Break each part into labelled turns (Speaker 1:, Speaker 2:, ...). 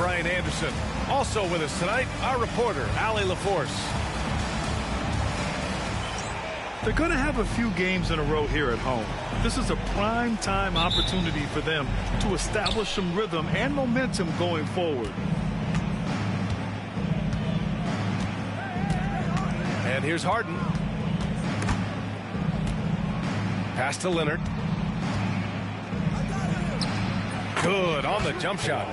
Speaker 1: Brian Anderson. Also with us tonight, our reporter, Allie LaForce.
Speaker 2: They're going to have a few games in a row here at home. This is a prime time opportunity for them to establish some rhythm and momentum going forward.
Speaker 1: And here's Harden. Pass to Leonard. Good on the jump shot.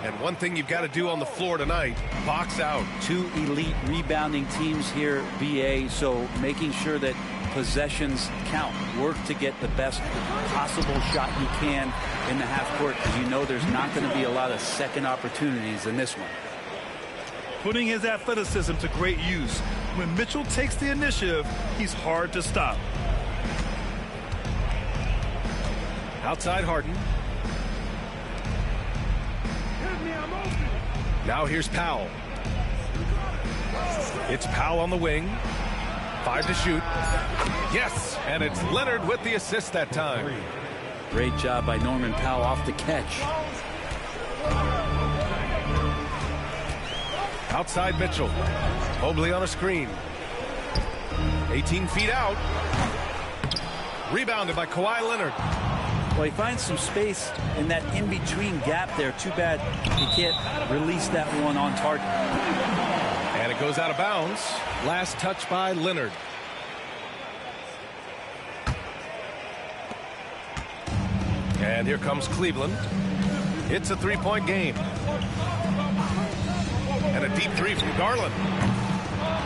Speaker 1: And one thing you've got to do on the floor tonight, box out.
Speaker 3: Two elite rebounding teams here, BA, so making sure that possessions count. Work to get the best possible shot you can in the half court, because you know there's not going to be a lot of second opportunities in this one.
Speaker 2: Putting his athleticism to great use. When Mitchell takes the initiative, he's hard to stop.
Speaker 1: Outside Harden. Now here's Powell. It's Powell on the wing. 5 to shoot. Yes, and it's Leonard with the assist that time.
Speaker 3: Great job by Norman Powell off the catch.
Speaker 1: Outside Mitchell. Mobley on a screen. 18 feet out. Rebounded by Kawhi Leonard.
Speaker 3: Well, he finds some space in that in-between gap there. Too bad he can't release that one on target.
Speaker 1: And it goes out of bounds. Last touch by Leonard. And here comes Cleveland. It's a three-point game. And a deep three from Garland.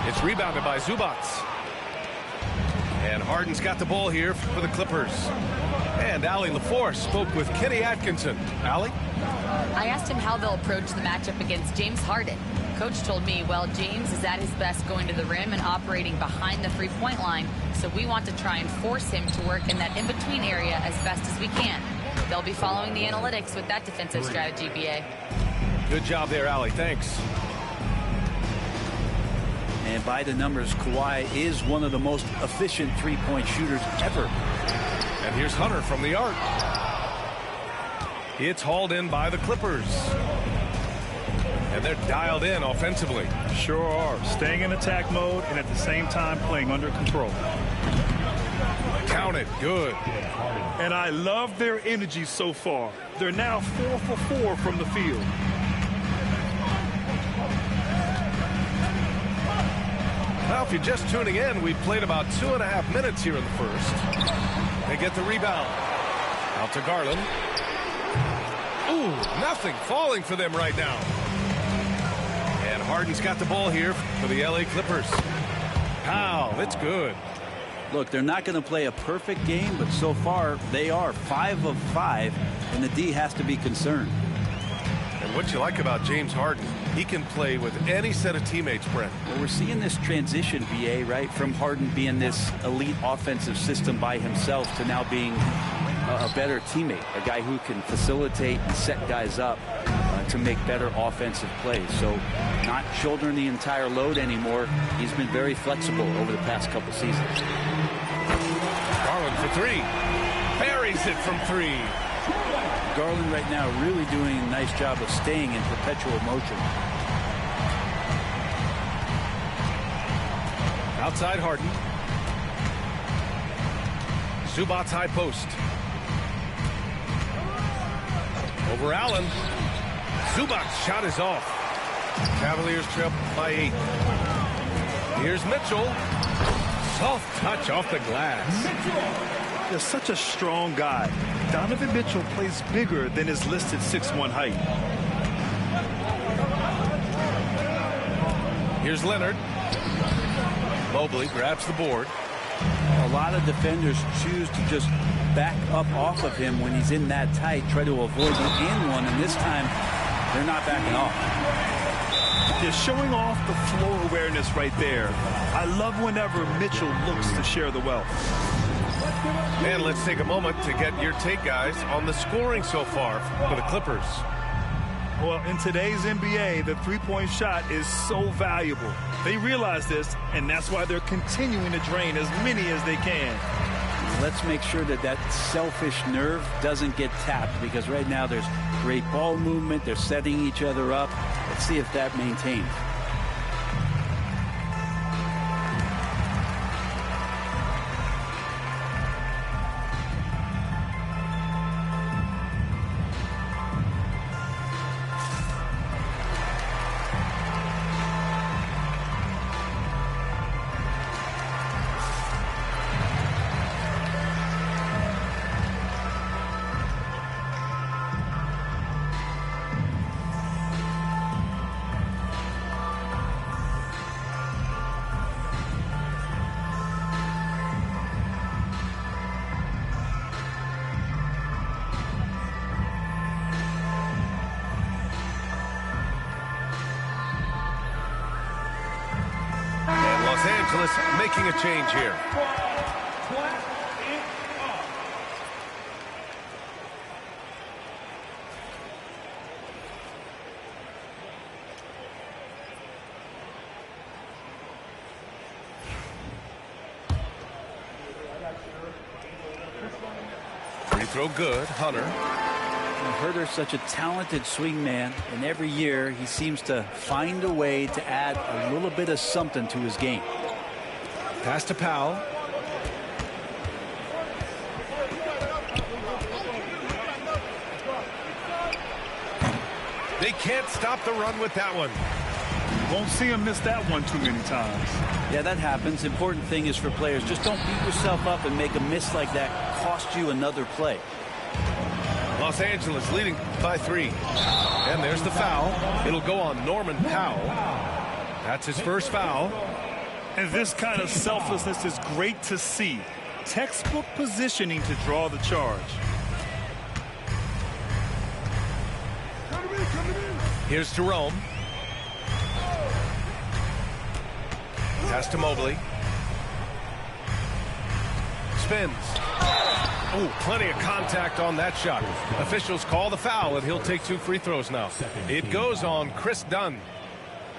Speaker 1: It's rebounded by Zubac. And Harden's got the ball here for the Clippers. And Allie LaForce spoke with Kenny Atkinson. Allie?
Speaker 4: I asked him how they'll approach the matchup against James Harden. Coach told me, well, James is at his best going to the rim and operating behind the three-point line, so we want to try and force him to work in that in-between area as best as we can. They'll be following the analytics with that defensive strategy, BA.
Speaker 1: Good job there, Allie. Thanks.
Speaker 3: And by the numbers, Kawhi is one of the most efficient three-point shooters ever.
Speaker 1: And here's Hunter from the arc. It's hauled in by the Clippers. And they're dialed in offensively.
Speaker 2: Sure are. Staying in attack mode and at the same time playing under control.
Speaker 1: Counted. Good.
Speaker 2: And I love their energy so far. They're now 4 for 4 from the field.
Speaker 1: Well, if you're just tuning in, we've played about 2.5 minutes here in the first. They get the rebound. Out to Garland. Ooh, nothing falling for them right now. And Harden's got the ball here for the LA Clippers. Powell, it's good.
Speaker 3: Look, they're not going to play a perfect game, but so far they are 5 of 5, and the D has to be concerned.
Speaker 1: And what you like about James Harden, he can play with any set of teammates, Brent.
Speaker 3: Well, we're seeing this transition, BA, right, from Harden being this elite offensive system by himself to now being a better teammate, a guy who can facilitate and set guys up to make better offensive plays. So not shouldering the entire load anymore. He's been very flexible over the past couple seasons.
Speaker 1: Garland for three. Buries it from three.
Speaker 3: Garland right now really doing a nice job of staying in perpetual motion.
Speaker 1: Outside Harden. Zubac's high post. Over Allen. Zubac's shot is off. Cavaliers trail by 8. Here's Mitchell. Soft touch off the glass.
Speaker 2: They're such a strong guy. Donovan Mitchell plays bigger than his listed 6'1" height.
Speaker 1: Here's Leonard. Mobley grabs the board.
Speaker 3: A lot of defenders choose to just back up off of him when he's in that tight, try to avoid the and one, and this time they're not backing off.
Speaker 2: They're showing off the floor awareness right there. I love whenever Mitchell looks to share the wealth.
Speaker 1: And let's take a moment to get your take, guys, on the scoring so far for the Clippers.
Speaker 2: Well, in today's NBA, the three-point shot is so valuable. They realize this, and that's why they're continuing to drain as many as they can.
Speaker 3: let's make sure that that selfish nerve doesn't get tapped, because right now there's great ball movement. They're setting each other up. Let's see if that maintains.
Speaker 1: Los Angeles making a change here. Free throw good. Hunter.
Speaker 3: Huerter's such a talented swing man, and every year he seems to find a way to add a little bit of something to his game.
Speaker 1: Pass to Powell. They can't stop the run with that one.
Speaker 2: Won't see him miss that one too many times.
Speaker 3: Yeah, that happens. Important thing is for players, just don't beat yourself up and make a miss like that cost you another play.
Speaker 1: Los Angeles leading by 3. And there's the foul. It'll go on Norman Powell. That's his first foul.
Speaker 2: And this kind of selflessness is great to see. Textbook positioning to draw the charge.
Speaker 1: Here's Jerome. Pass to Mobley. Spins. Oh, plenty of contact on that shot. Officials call the foul, and he'll take 2 free throws now. It goes on Chris Dunn.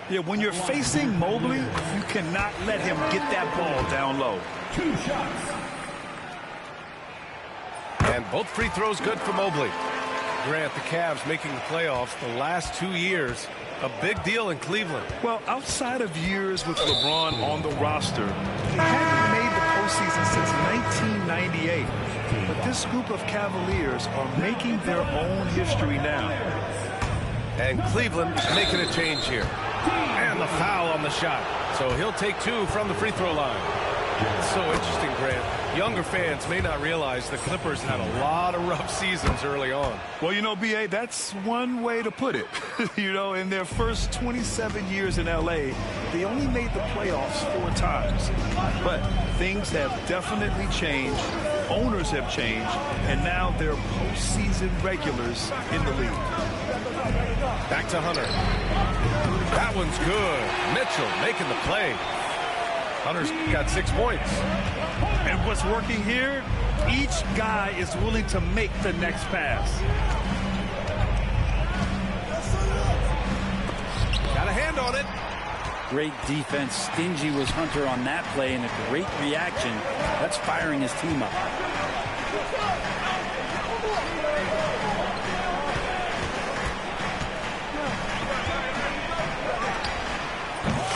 Speaker 2: Yeah, when you're facing Mobley, you cannot let him get that ball down low.
Speaker 5: 2 shots.
Speaker 1: And both free throws good for Mobley. Grant, the Cavs making the playoffs the last 2 years. A big deal in Cleveland.
Speaker 2: Well, outside of years with LeBron on the roster, they hadn't made the postseason since 1998. But this group of Cavaliers are making their own history now.
Speaker 1: And Cleveland making a change here. And the foul on the shot. So he'll take 2 from the free throw line. It's so interesting, Grant. Younger fans may not realize the Clippers had a lot of rough seasons early on.
Speaker 2: Well, you know, B.A., that's one way to put it. You know, in their first 27 years in L.A., they only made the playoffs 4 times. But things have definitely changed. Owners have changed. And now they're postseason regulars in the league.
Speaker 1: Back to Hunter. That one's good. Mitchell making the play. Hunter's got 6 points.
Speaker 2: And what's working here, each guy is willing to make the next pass.
Speaker 1: Got a hand on it.
Speaker 3: Great defense. Stingy was Hunter on that play, and a great reaction. That's firing his team up.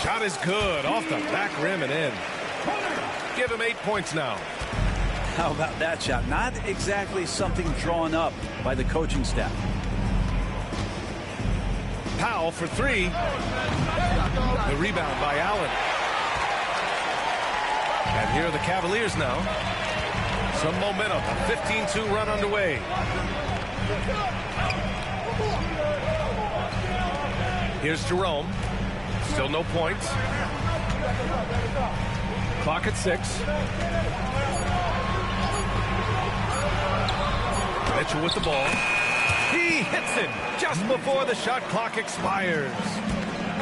Speaker 1: Shot is good. Off the back rim and in. Give him 8 points now.
Speaker 3: How about that shot? Not exactly something drawn up by the coaching staff.
Speaker 1: Powell for 3. The rebound by Allen. And here are the Cavaliers now. Some momentum. A 15-2 run underway. Here's Jerome. Still no points. Clock at 6. Mitchell with the ball. He hits it just before the shot clock expires.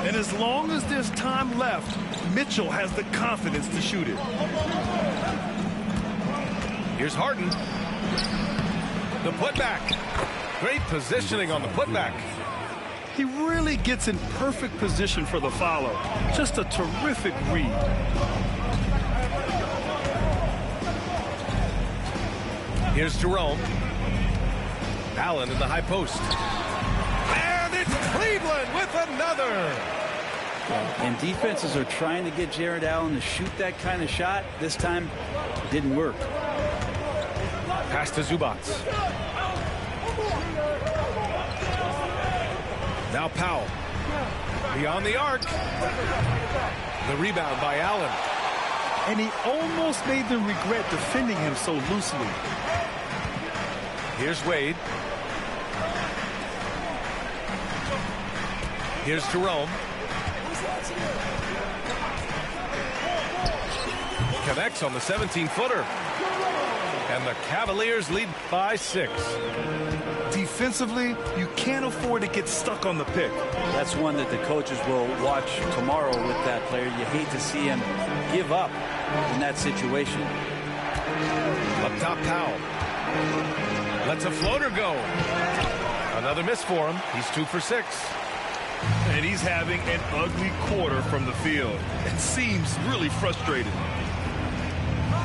Speaker 2: And as long as there's time left, Mitchell has the confidence to shoot it.
Speaker 1: Here's Harden. The putback. Great positioning on the putback.
Speaker 2: He really gets in perfect position for the follow. Just a terrific read.
Speaker 1: Here's Jerome. Allen in the high post. And it's Cleveland with another.
Speaker 3: And defenses are trying to get Jared Allen to shoot that kind of shot. This time, it didn't work.
Speaker 1: Pass to Zubac. Now Powell. Beyond the arc. The rebound by Allen.
Speaker 2: And he almost made them regret defending him so loosely.
Speaker 1: Here's Wade. Here's Jerome. Connects on the 17-footer. And the Cavaliers lead by 6.
Speaker 2: Defensively, you can't afford to get stuck on the pick.
Speaker 3: That's one that the coaches will watch tomorrow with that player. You hate to see him give up in that situation.
Speaker 1: Up top, Powell. Lets a floater go. Another miss for him. He's 2 for 6.
Speaker 2: And he's having an ugly quarter from the field. It seems really frustrated.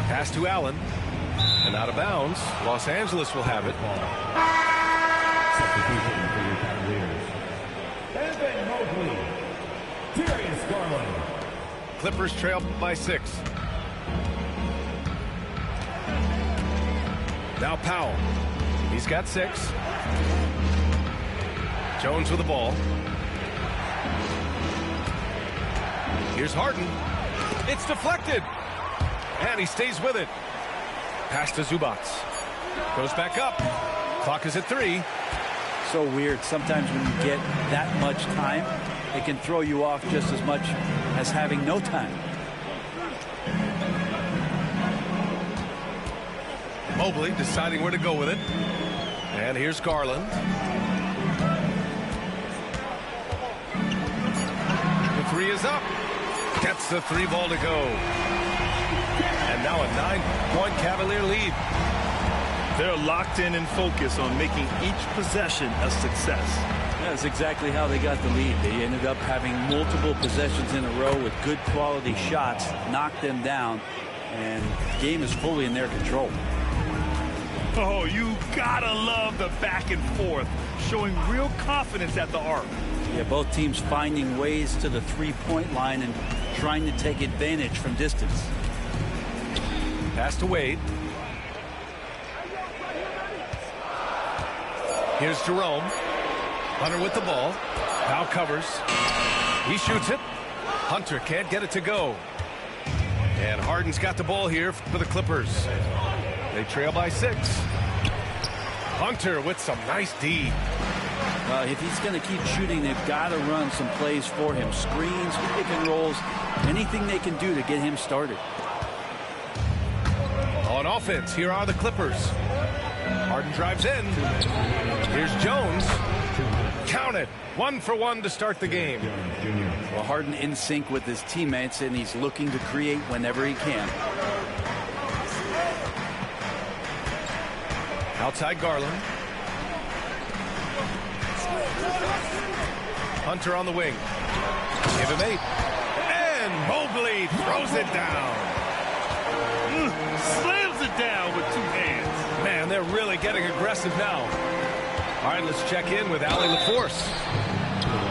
Speaker 1: Pass to Allen. And out of bounds. Los Angeles will have it.
Speaker 5: Substitution for your Cavaliers. Evan Mobley. Darius Garland.
Speaker 1: Clippers trail by 6. Now Powell. He's got 6. Jones with the ball. Here's Harden. It's deflected. And he stays with it. Pass to Zubac. Goes back up. Clock is at 3.
Speaker 3: So weird. Sometimes when you get that much time, it can throw you off just as much as having no time.
Speaker 1: Mobley deciding where to go with it. And here's Garland. The 3 is up. Gets the 3 ball to go. And now a 9-point Cavalier lead.
Speaker 2: They're locked in and focused on making each possession a success.
Speaker 3: That's exactly how they got the lead. They ended up having multiple possessions in a row with good quality shots, knocked them down, and the game is fully in their control.
Speaker 2: Oh, you gotta love the back and forth, showing real confidence at the arc.
Speaker 3: Yeah, both teams finding ways to the three-point line and trying to take advantage from distance.
Speaker 1: Pass to Wade. Here's Jerome. Hunter with the ball. Now covers. He shoots it. Hunter can't get it to go. And Harden's got the ball here for the Clippers. They trail by 6. Hunter with some nice D.
Speaker 3: If he's going to keep shooting, they've got to run some plays for him. Screens, pick and rolls, anything they can do to get him started.
Speaker 1: On offense, here are the Clippers. Harden drives in. Here's Jones. Count it. 1 for 1 to start the game.
Speaker 3: Well, Harden in sync with his teammates, and he's looking to create whenever he can.
Speaker 1: Outside Garland. Hunter on the wing. Give him 8. And Mobley throws it down.
Speaker 2: Slams it down with 2 hands.
Speaker 1: Man, they're really getting aggressive now. All right, let's check in with Allie LaForce.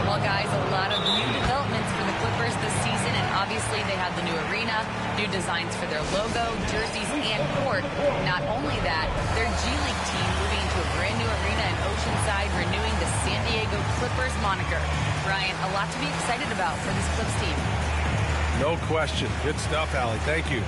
Speaker 4: Well, guys, a lot of new developments for the Clippers this season, and obviously they have the new arena, new designs for their logo, jerseys, and court. Not only that, their G League team moving into a brand new arena in Oceanside, renewing the San Diego Clippers moniker. Ryan, a lot to be excited about for this Clips team.
Speaker 1: No question. Good stuff, Allie. Thank you.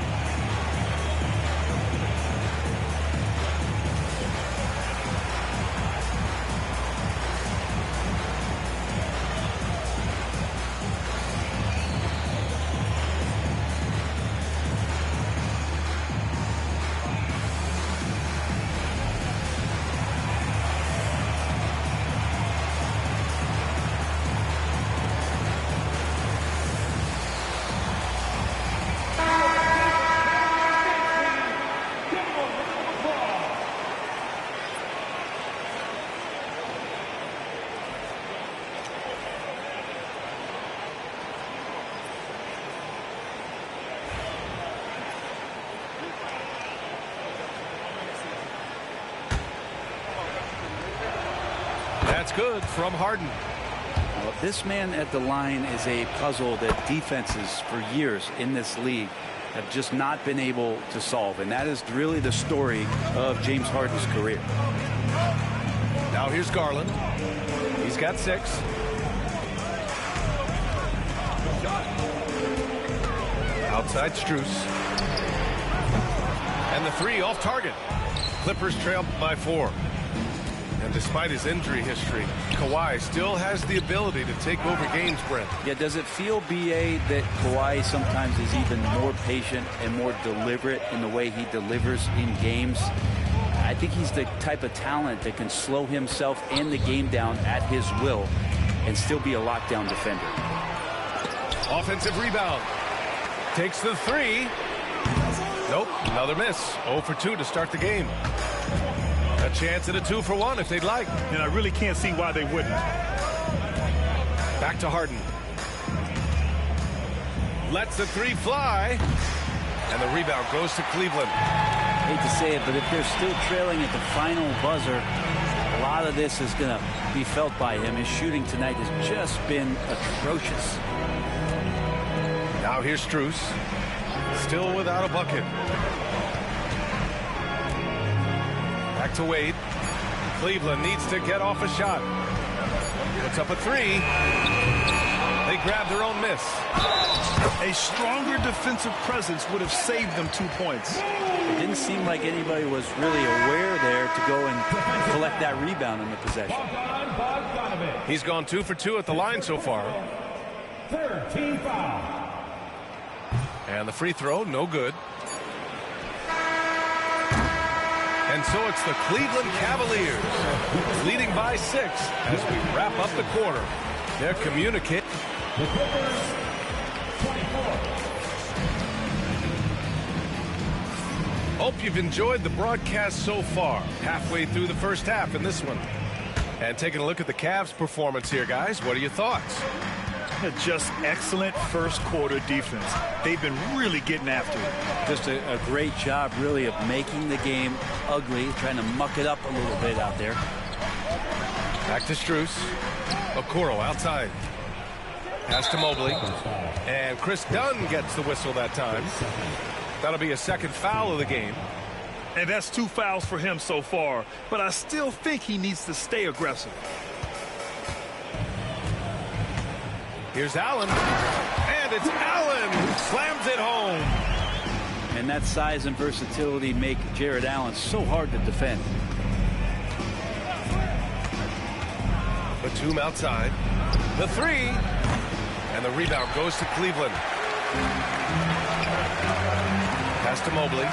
Speaker 1: good from Harden.
Speaker 3: Well, this man at the line is a puzzle that defenses for years in this league have just not been able to solve. And that is really the story of James Harden's career.
Speaker 1: Now here's Garland. He's got 6. Outside Strus. And the 3 off target. Clippers trail by 4. And despite his injury history, Kawhi still has the ability to take over games, Brent.
Speaker 3: Yeah, does it feel, B.A., that Kawhi sometimes is even more patient and more deliberate in the way he delivers in games? I think he's the type of talent that can slow himself and the game down at his will and still be a lockdown defender.
Speaker 1: Offensive rebound. Takes the 3. Nope, another miss. 0 for 2 to start the game. A chance at a 2 for 1 if they'd like.
Speaker 2: And I really can't see why they wouldn't.
Speaker 1: Back to Harden. Lets the 3 fly. And the rebound goes to Cleveland.
Speaker 3: Hate to say it, but if they're still trailing at the final buzzer, a lot of this is going to be felt by him. His shooting tonight has just been atrocious.
Speaker 1: Now here's Strus. Still without a bucket. Back to Wade. Cleveland needs to get off a shot. Puts up a 3. They grab their own miss.
Speaker 2: A stronger defensive presence would have saved them 2 points.
Speaker 3: It didn't seem like anybody was really aware there to go and collect that rebound in the possession.
Speaker 1: He's gone 2 for 2 at the line so far.
Speaker 5: 13 foul.
Speaker 1: And the free throw, no good. And so it's the Cleveland Cavaliers leading by 6 as we wrap up the quarter. They're communicating.
Speaker 5: The Clippers, 24.
Speaker 1: Hope you've enjoyed the broadcast so far. Halfway through the first half in this one. And taking a look at the Cavs' performance here, guys. What are your thoughts?
Speaker 2: Just excellent first quarter defense. They've been really getting after it.
Speaker 3: Just a great job, really, of making the game ugly, trying to muck it up a little bit out there.
Speaker 1: Back to Strus. Okoro outside. Pass to Mobley. And Chris Dunn gets the whistle that time. That'll be a second foul of the game.
Speaker 2: And that's 2 fouls for him so far. But I still think he needs to stay aggressive.
Speaker 1: Here's Allen. And it's Allen who slams it home.
Speaker 3: And that size and versatility make Jared Allen so hard to defend.
Speaker 1: Batum outside. The 3. And the rebound goes to Cleveland. Pass to Mobley.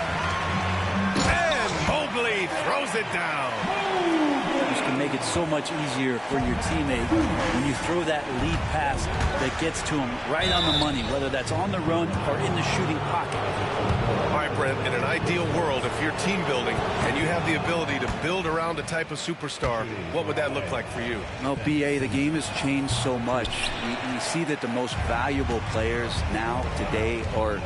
Speaker 1: And Mobley throws it down.
Speaker 3: This can make it so much easier for your teammate when you throw that lead pass that gets to him right on the money, whether that's on the run or in the shooting pocket.
Speaker 1: All right, Brent, in an ideal world, if you're team building and you have the ability to build around a type of superstar, what would that look like for you?
Speaker 3: Well, B.A., the game has changed so much. We see that the most valuable players now, today, are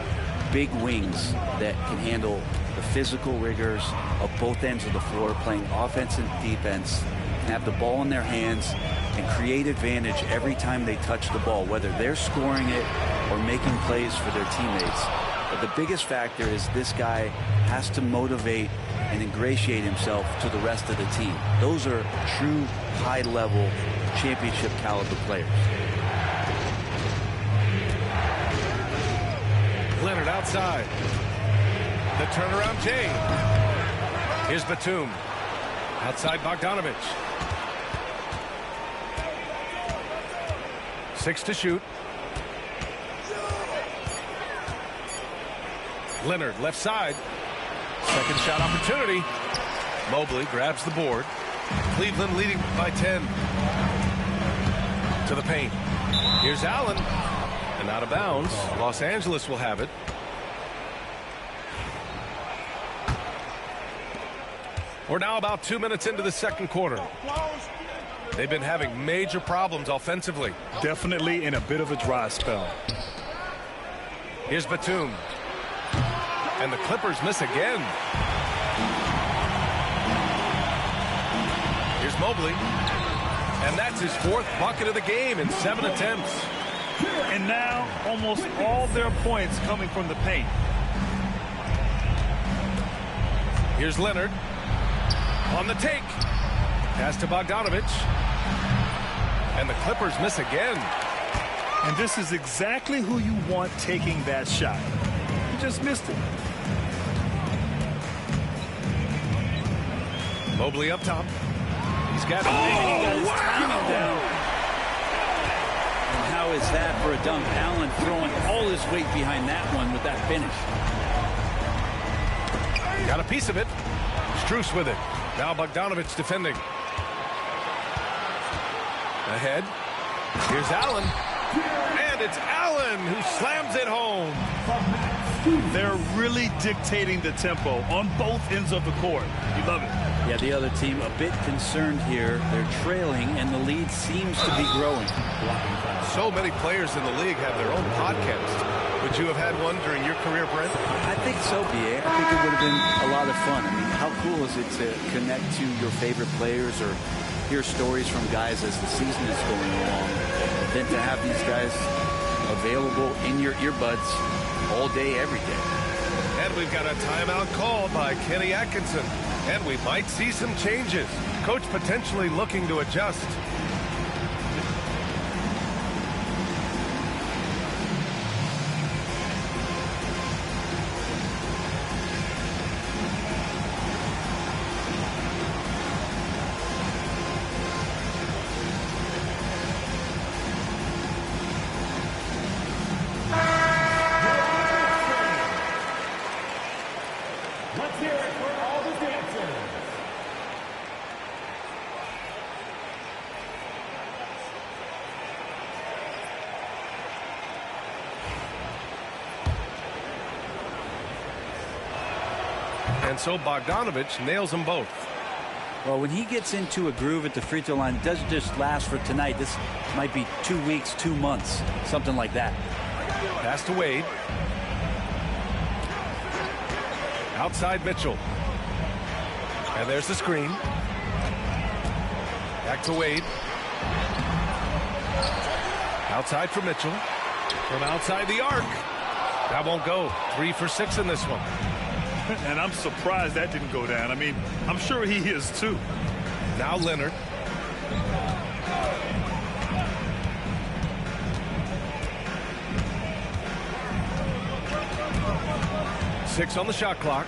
Speaker 3: big wings that can handle the physical rigors of both ends of the floor, playing offense and defense, and have the ball in their hands and create advantage every time they touch the ball, whether they're scoring it or making plays for their teammates. But the biggest factor is this guy has to motivate and ingratiate himself to the rest of the team. Those are true high-level championship caliber players.
Speaker 1: Leonard outside. The turnaround Jay. Here's Batum. Outside Bogdanovich. 6 to shoot. Leonard left side. Second shot opportunity. Mobley grabs the board. Cleveland leading by 10. To the paint. Here's Allen. And out of bounds. Los Angeles will have it. We're now about 2 minutes into the second quarter. They've been having major problems offensively.
Speaker 2: Definitely in a bit of a dry spell.
Speaker 1: Here's Batum. And the Clippers miss again. Here's Mobley. And that's his 4th bucket of the game in 7 attempts.
Speaker 2: And now almost all their points coming from the paint.
Speaker 1: Here's Leonard on the take. Pass to Bogdanovich. And the Clippers miss again.
Speaker 2: And this is exactly who you want taking that shot. You just missed it.
Speaker 1: Mobley up top. He's got it.
Speaker 3: Down. And how is that for a dunk? Allen throwing all his weight behind that one with that finish.
Speaker 1: Got a piece of it. Strus with it. Now Bogdanovich defending. Ahead. Here's Allen. And it's Allen who slams it home.
Speaker 2: They're really dictating the tempo on both ends of the court. You love it.
Speaker 3: Yeah, the other team a bit concerned here. They're trailing, and the lead seems to be growing.
Speaker 1: So many players in the league have their own podcast. Would you have had one during your career, Brent?
Speaker 3: I think so, B.A. I think it would have been a lot of fun. I mean, how cool is it to connect to your favorite players or hear stories from guys as the season is going along, than to have these guys available in your earbuds all day, every day.
Speaker 1: And we've got a timeout called by Kenny Atkinson. And we might see some changes. Coach potentially looking to adjust.
Speaker 5: Let's hear it for all the dancers.
Speaker 1: And so Bogdanovich nails them both.
Speaker 3: Well, when he gets into a groove at the free throw line, it doesn't just last for tonight. This might be 2 weeks, 2 months, something like that.
Speaker 1: Pass to Wade. Outside Mitchell. And there's the screen. Back to Wade. Outside for Mitchell. From outside the arc. That won't go. 3 for 6 in this one.
Speaker 2: And I'm surprised that didn't go down. I mean, I'm sure he is too.
Speaker 1: Now Leonard. Six on the shot clock.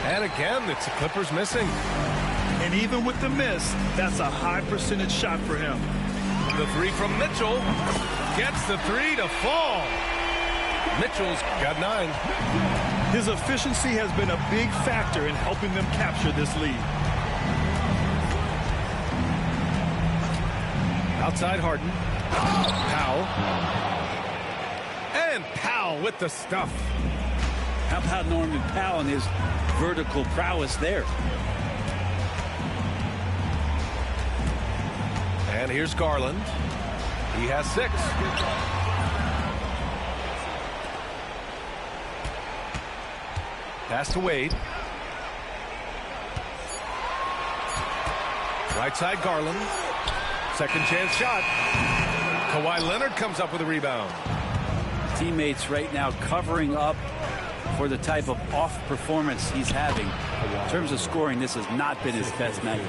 Speaker 1: And again, it's the Clippers missing.
Speaker 2: And even with the miss, that's a high percentage shot for him.
Speaker 1: The 3 from Mitchell. Gets the 3 to fall. Mitchell's got 9.
Speaker 2: His efficiency has been a big factor in helping them capture this lead.
Speaker 1: Outside Harden. Powell. And Powell with the stuff.
Speaker 3: How about Norman Powell and his vertical prowess there?
Speaker 1: And here's Garland. He has 6. Pass to Wade. Right side Garland. Second chance shot. Kawhi Leonard comes up with a rebound.
Speaker 3: Teammates right now covering up for the type of off performance he's having. In terms of scoring, this has not been his best night.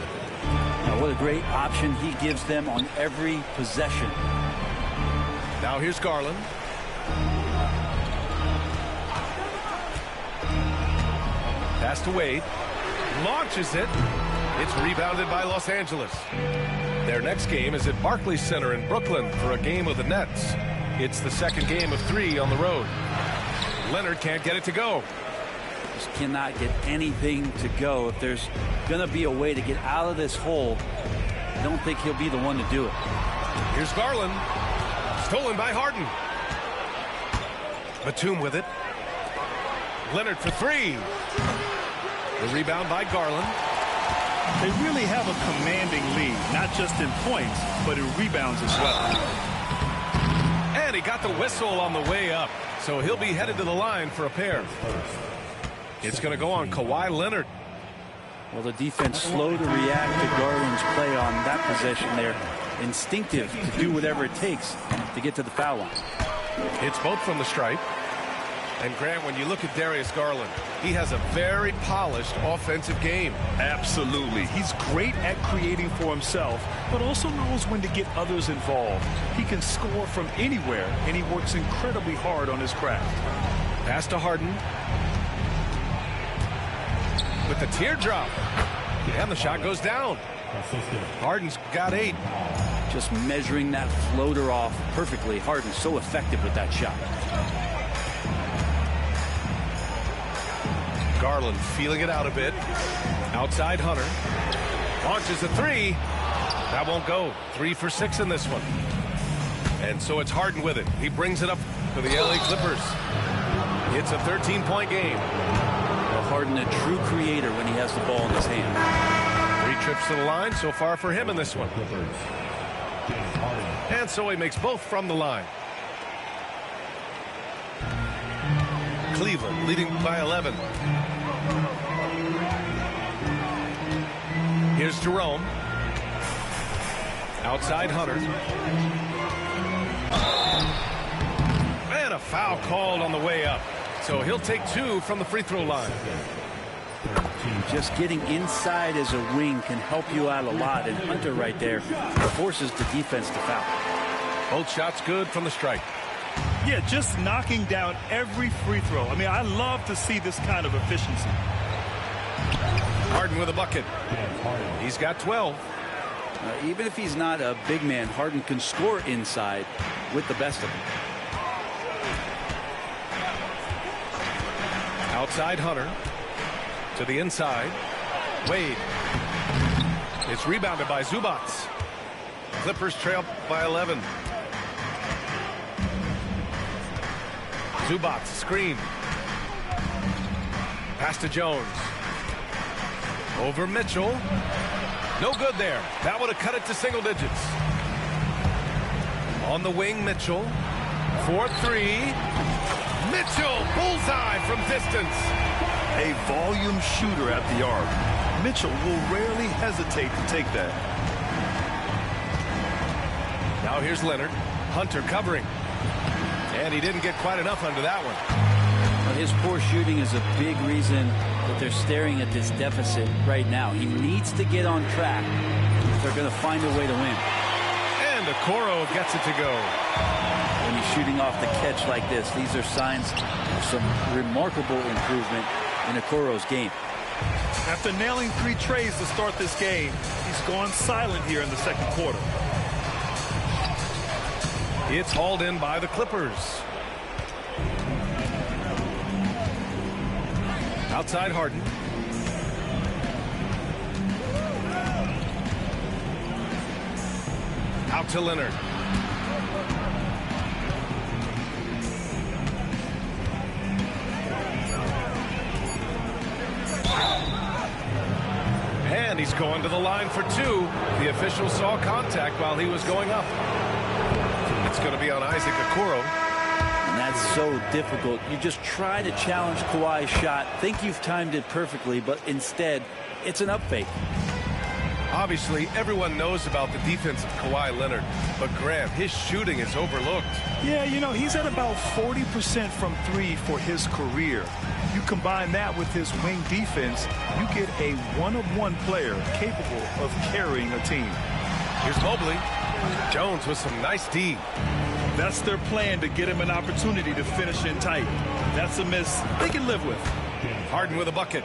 Speaker 3: Now, what a great option he gives them on every possession.
Speaker 1: Now here's Garland. Pass to Wade. Launches it. It's rebounded by Los Angeles. Their next game is at Barclays Center in Brooklyn for a game with the Nets. It's the second game of 3 on the road. Leonard can't get it to go.
Speaker 3: Just cannot get anything to go. If there's going to be a way to get out of this hole, I don't think he'll be the one to do it.
Speaker 1: Here's Garland. Stolen by Harden. Batum with it. Leonard for 3. The rebound by Garland.
Speaker 2: They really have a commanding lead, not just in points, but in rebounds as well.
Speaker 1: And he got the whistle on the way up, so he'll be headed to the line for a pair. It's going to go on Kawhi Leonard.
Speaker 3: Well, the defense slow to react to Garland's play on that possession there. Instinctive to do whatever it takes to get to the foul line.
Speaker 1: It's both from the stripe. And Grant, when you look at Darius Garland, he has a very polished offensive game.
Speaker 2: Absolutely. He's great at creating for himself, but also knows when to get others involved. He can score from anywhere, and he works incredibly hard on his craft.
Speaker 1: Pass to Harden. With the teardrop. And the shot goes down. Harden's got 8.
Speaker 3: Just measuring that floater off perfectly. Harden's so effective with that shot.
Speaker 1: Garland feeling it out a bit. Outside Hunter. Launches a 3. That won't go. 3 for 6 in this one. And so it's Harden with it. He brings it up for the LA Clippers. It's a 13-point game.
Speaker 3: Well, Harden, a true creator when he has the ball in his hand.
Speaker 1: 3 trips to the line so far for him in this one. And so he makes both from the line. Cleveland leading by 11. Here's Jerome. Outside Hunter. And a foul called on the way up. So he'll take 2 from the free throw line.
Speaker 3: Just getting inside as a wing can help you out a lot. And Hunter right there forces the defense to foul.
Speaker 1: Both shots good from the strike.
Speaker 2: Yeah, just knocking down every free throw. I mean, I love to see this kind of efficiency.
Speaker 1: Harden with a bucket. He's got 12.
Speaker 3: Even if he's not a big man, Harden can score inside with the best of them.
Speaker 1: Outside Hunter. To the inside. Wade. It's rebounded by Zubac. Clippers trail by 11. Zubac screen. Pass to Jones. Over Mitchell. No good there. That would have cut it to single digits. On the wing, Mitchell. 4-3. Mitchell, bullseye from distance.
Speaker 2: A volume shooter at the arc. Mitchell will rarely hesitate to take that.
Speaker 1: Now here's Leonard. Hunter covering. And he didn't get quite enough under that one.
Speaker 3: Well, his poor shooting is a big reason that they're staring at this deficit right now. He needs to get on track if they're going to find a way to win.
Speaker 1: And Okoro gets it to go.
Speaker 3: When he's shooting off the catch like this, these are signs of some remarkable improvement in Okoro's game.
Speaker 2: After nailing 3 trays to start this game, he's gone silent here in the second quarter.
Speaker 1: It's hauled in by the Clippers. Outside Harden. Out to Leonard. And he's going to the line for 2. The official saw contact while he was going up. It's going to be on Isaac Okoro.
Speaker 3: And that's so difficult. You just try to challenge Kawhi's shot, think you've timed it perfectly, but instead, it's an up fake.
Speaker 1: Obviously, everyone knows about the defense of Kawhi Leonard, but Grant, his shooting is overlooked.
Speaker 2: Yeah, you know, he's at about 40% from 3 for his career. You combine that with his wing defense, you get a one-of-one player capable of carrying a team.
Speaker 1: Here's Mobley. Jones with some nice D.
Speaker 2: That's their plan, to get him an opportunity to finish in tight. That's a miss they can live with.
Speaker 1: Harden with a bucket.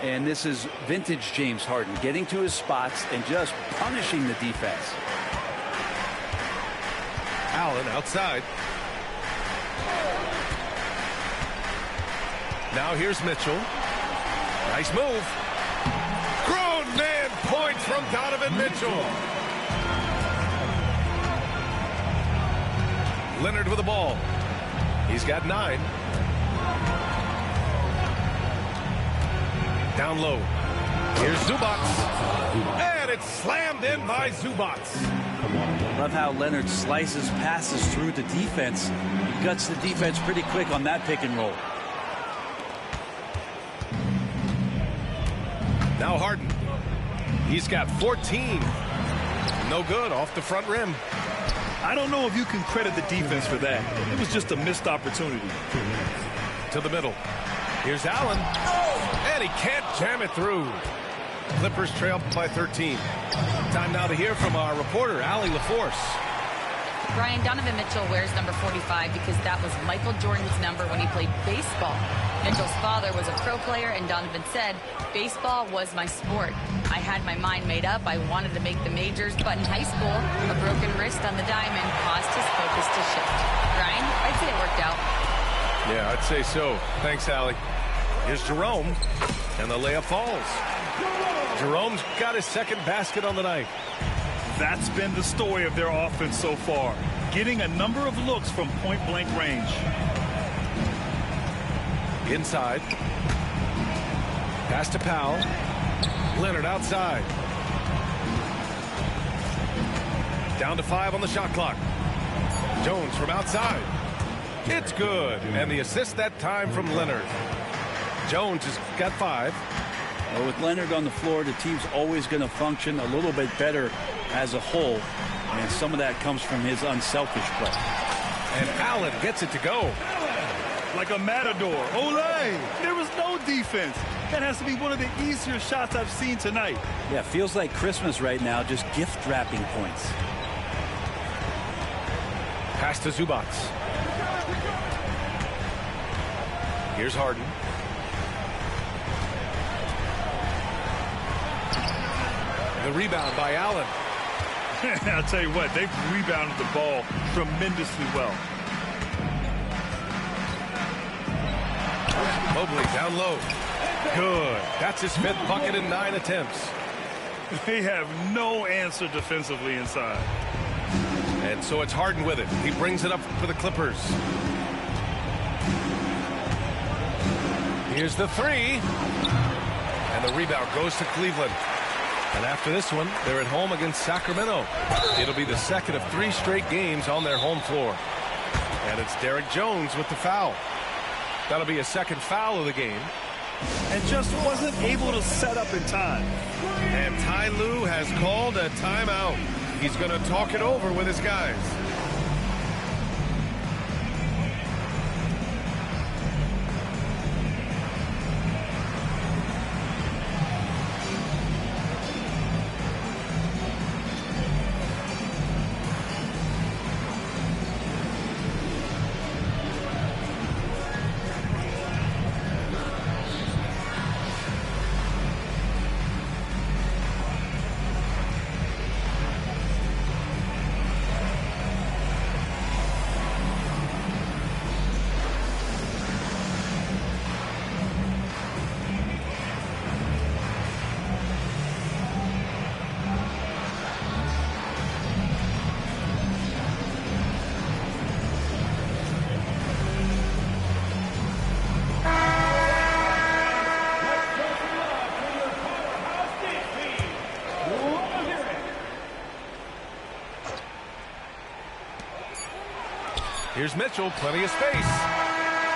Speaker 3: And this is vintage James Harden, getting to his spots and just punishing the defense.
Speaker 1: Allen outside. Now here's Mitchell. Nice move. Grown man points from Donovan Mitchell. Leonard with the ball. He's got 9. Down low. Here's Zubac. And it's slammed in by Zubac.
Speaker 3: Love how Leonard slices passes through the defense. He guts the defense pretty quick on that pick and roll.
Speaker 1: Now Harden. He's got 14. No good off the front rim.
Speaker 2: I don't know if you can credit the defense for that. It was just a missed opportunity.
Speaker 1: To the middle. Here's Allen. And he can't jam it through. Clippers trail by 13. Time now to hear from our reporter, Allie LaForce.
Speaker 4: Brian, Donovan Mitchell wears number 45 because that was Michael Jordan's number when he played baseball. Mitchell's father was a pro player, and Donovan said, baseball was my sport. I had my mind made up. I wanted to make the majors, but in high school, a broken wrist on the diamond caused his focus to shift. Brian, I'd say it worked out.
Speaker 1: Yeah, I'd say so. Thanks, Allie. Here's Jerome, and the layup falls. Jerome's got his second basket on the night.
Speaker 2: That's been the story of their offense so far, getting a number of looks from point-blank range.
Speaker 1: Inside. Pass to Powell. Leonard outside. Down to 5 on the shot clock. Jones from outside. It's good. And the assist that time from Leonard. Jones has got 5.
Speaker 3: Well, with Leonard on the floor, the team's always going to function a little bit better as a whole, and some of that comes from his unselfish play.
Speaker 1: And Allen gets it to go.
Speaker 2: Like a matador. Olay! There was no defense. That has to be one of the easier shots I've seen tonight.
Speaker 3: Yeah, feels like Christmas right now, just gift wrapping points.
Speaker 1: Pass to Zubac. Here's Harden. The rebound by Allen.
Speaker 2: I'll tell you what, they've rebounded the ball tremendously well.
Speaker 1: Mobley down low. Good. That's his 5th bucket in 9 attempts.
Speaker 2: They have no answer defensively inside.
Speaker 1: And so it's Harden with it. He brings it up for the Clippers. Here's the 3. And the rebound goes to Cleveland. And after this one, they're at home against Sacramento. It'll be the second of 3 straight games on their home floor. And it's Derek Jones with the foul. That'll be a second foul of the game.
Speaker 2: And just wasn't able to set up in time.
Speaker 1: And Ty Lue has called a timeout. He's going to talk it over with his guys. Here's Mitchell, plenty of space.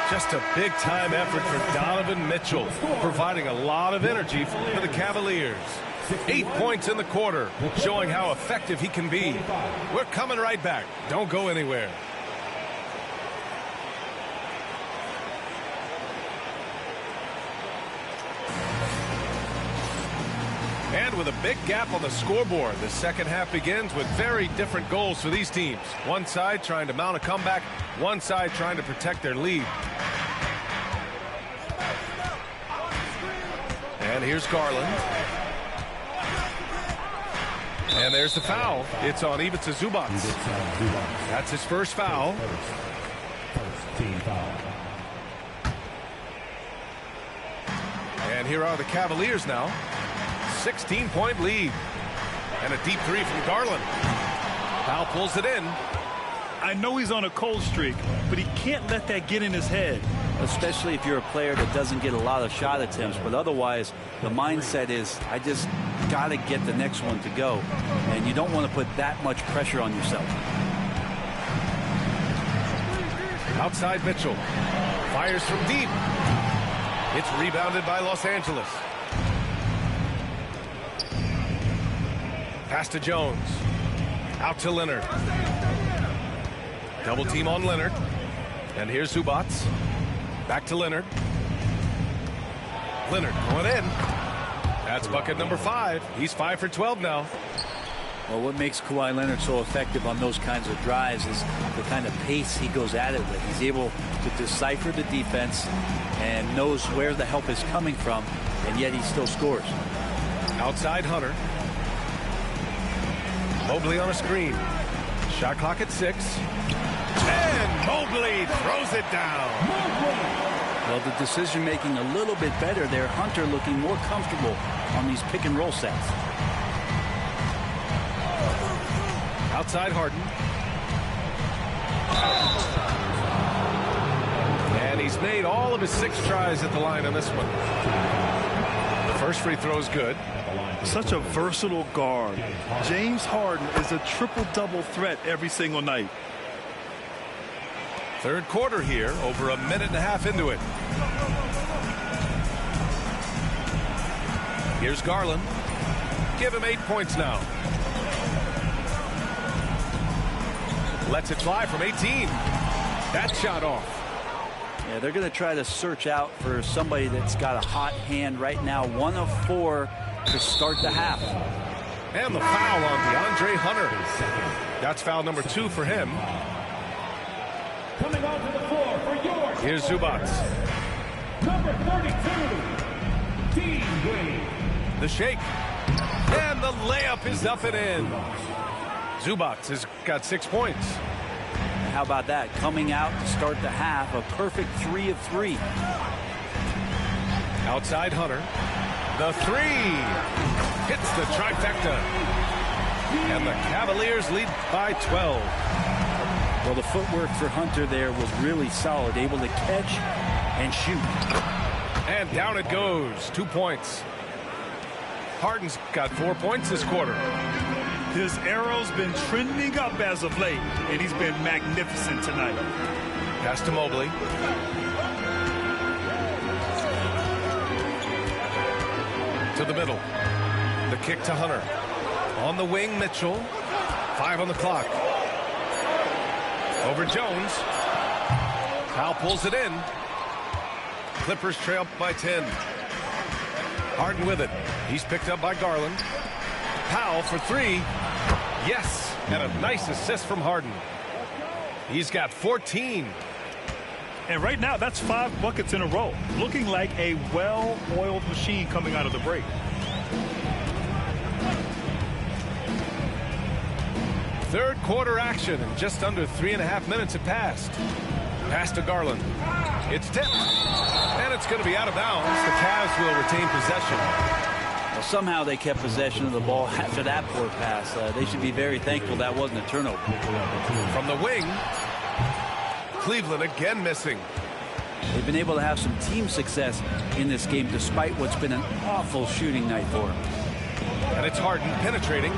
Speaker 1: Just a big-time effort for Donovan Mitchell, providing a lot of energy for the Cavaliers. 8 points in the quarter, showing how effective he can be. We're coming right back. Don't go anywhere. And with a big gap on the scoreboard, the second half begins with very different goals for these teams. One side trying to mount a comeback, one side trying to protect their lead. And here's Garland. And there's the foul. It's on Ivica Zubac. That's his first foul. And here are the Cavaliers now. 16-point lead. And a deep 3 from Garland. Powell pulls it in.
Speaker 2: I know he's on a cold streak, but he can't let that get in his head.
Speaker 3: Especially if you're a player that doesn't get a lot of shot attempts, but otherwise the mindset is, I just got to get the next one to go. And you don't want to put that much pressure on yourself.
Speaker 1: Outside Mitchell. Fires from deep. It's rebounded by Los Angeles. Pass to Jones. Out to Leonard. Double team on Leonard. And here's Zubac. Back to Leonard. Leonard going in. That's bucket number 5. He's 5 for 12 now.
Speaker 3: Well, what makes Kawhi Leonard so effective on those kinds of drives is the kind of pace he goes at it with. He's able to decipher the defense and knows where the help is coming from, and yet he still scores.
Speaker 1: Outside Hunter. Mobley on a screen. Shot clock at 6. And Mobley throws it down.
Speaker 3: Well, the decision making a little bit better there. Hunter looking more comfortable on these pick and roll sets.
Speaker 1: Outside Harden. And he's made all of his 6 tries at the line on this one. The first free throw is good.
Speaker 2: Such a versatile guard. James Harden is a triple-double threat every single night.
Speaker 1: Third quarter here, over a minute and a half into it. Here's Garland. Give him 8 points now. Lets it fly from 18. That shot off.
Speaker 3: Yeah, they're going to try to search out for somebody that's got a hot hand right now. 1 of 4 to start the half.
Speaker 1: And the foul on DeAndre Hunter. That's foul number 2 for him.
Speaker 5: Coming onto the floor for yours.
Speaker 1: Here's Zubac.
Speaker 5: Number 32, T. Wade.
Speaker 1: The shake. And the layup is up and in. Zubac has got 6 points.
Speaker 3: How about that? Coming out to start the half, a perfect 3 of 3.
Speaker 1: Outside Hunter. The 3 hits the trifecta. And the Cavaliers lead by 12.
Speaker 3: Well, the footwork for Hunter there was really solid, able to catch and shoot.
Speaker 1: And down it goes. 2 points. Harden's got 4 points this quarter.
Speaker 2: His arrow's been trending up as of late, and he's been magnificent tonight.
Speaker 1: Pass to Mobley. To the middle. The kick to Hunter. On the wing, Mitchell. 5 on the clock. Over Jones. Powell pulls it in. Clippers trail by 10. Harden with it. He's picked up by Garland. Powell for 3. Yes, and a nice assist from Harden. He's got 14.
Speaker 2: And right now, that's 5 buckets in a row. Looking like a well-oiled machine coming out of the break.
Speaker 1: Third quarter action, and just under 3.5 minutes have passed. Pass to Garland. It's tipped, and it's going to be out of bounds. The Cavs will retain possession.
Speaker 3: Well, somehow they kept possession of the ball after that poor pass. They should be very thankful that wasn't a turnover.
Speaker 1: From the wing, Cleveland again missing.
Speaker 3: They've been able to have some team success in this game despite what's been an awful shooting night for them.
Speaker 1: And it's Harden penetrating.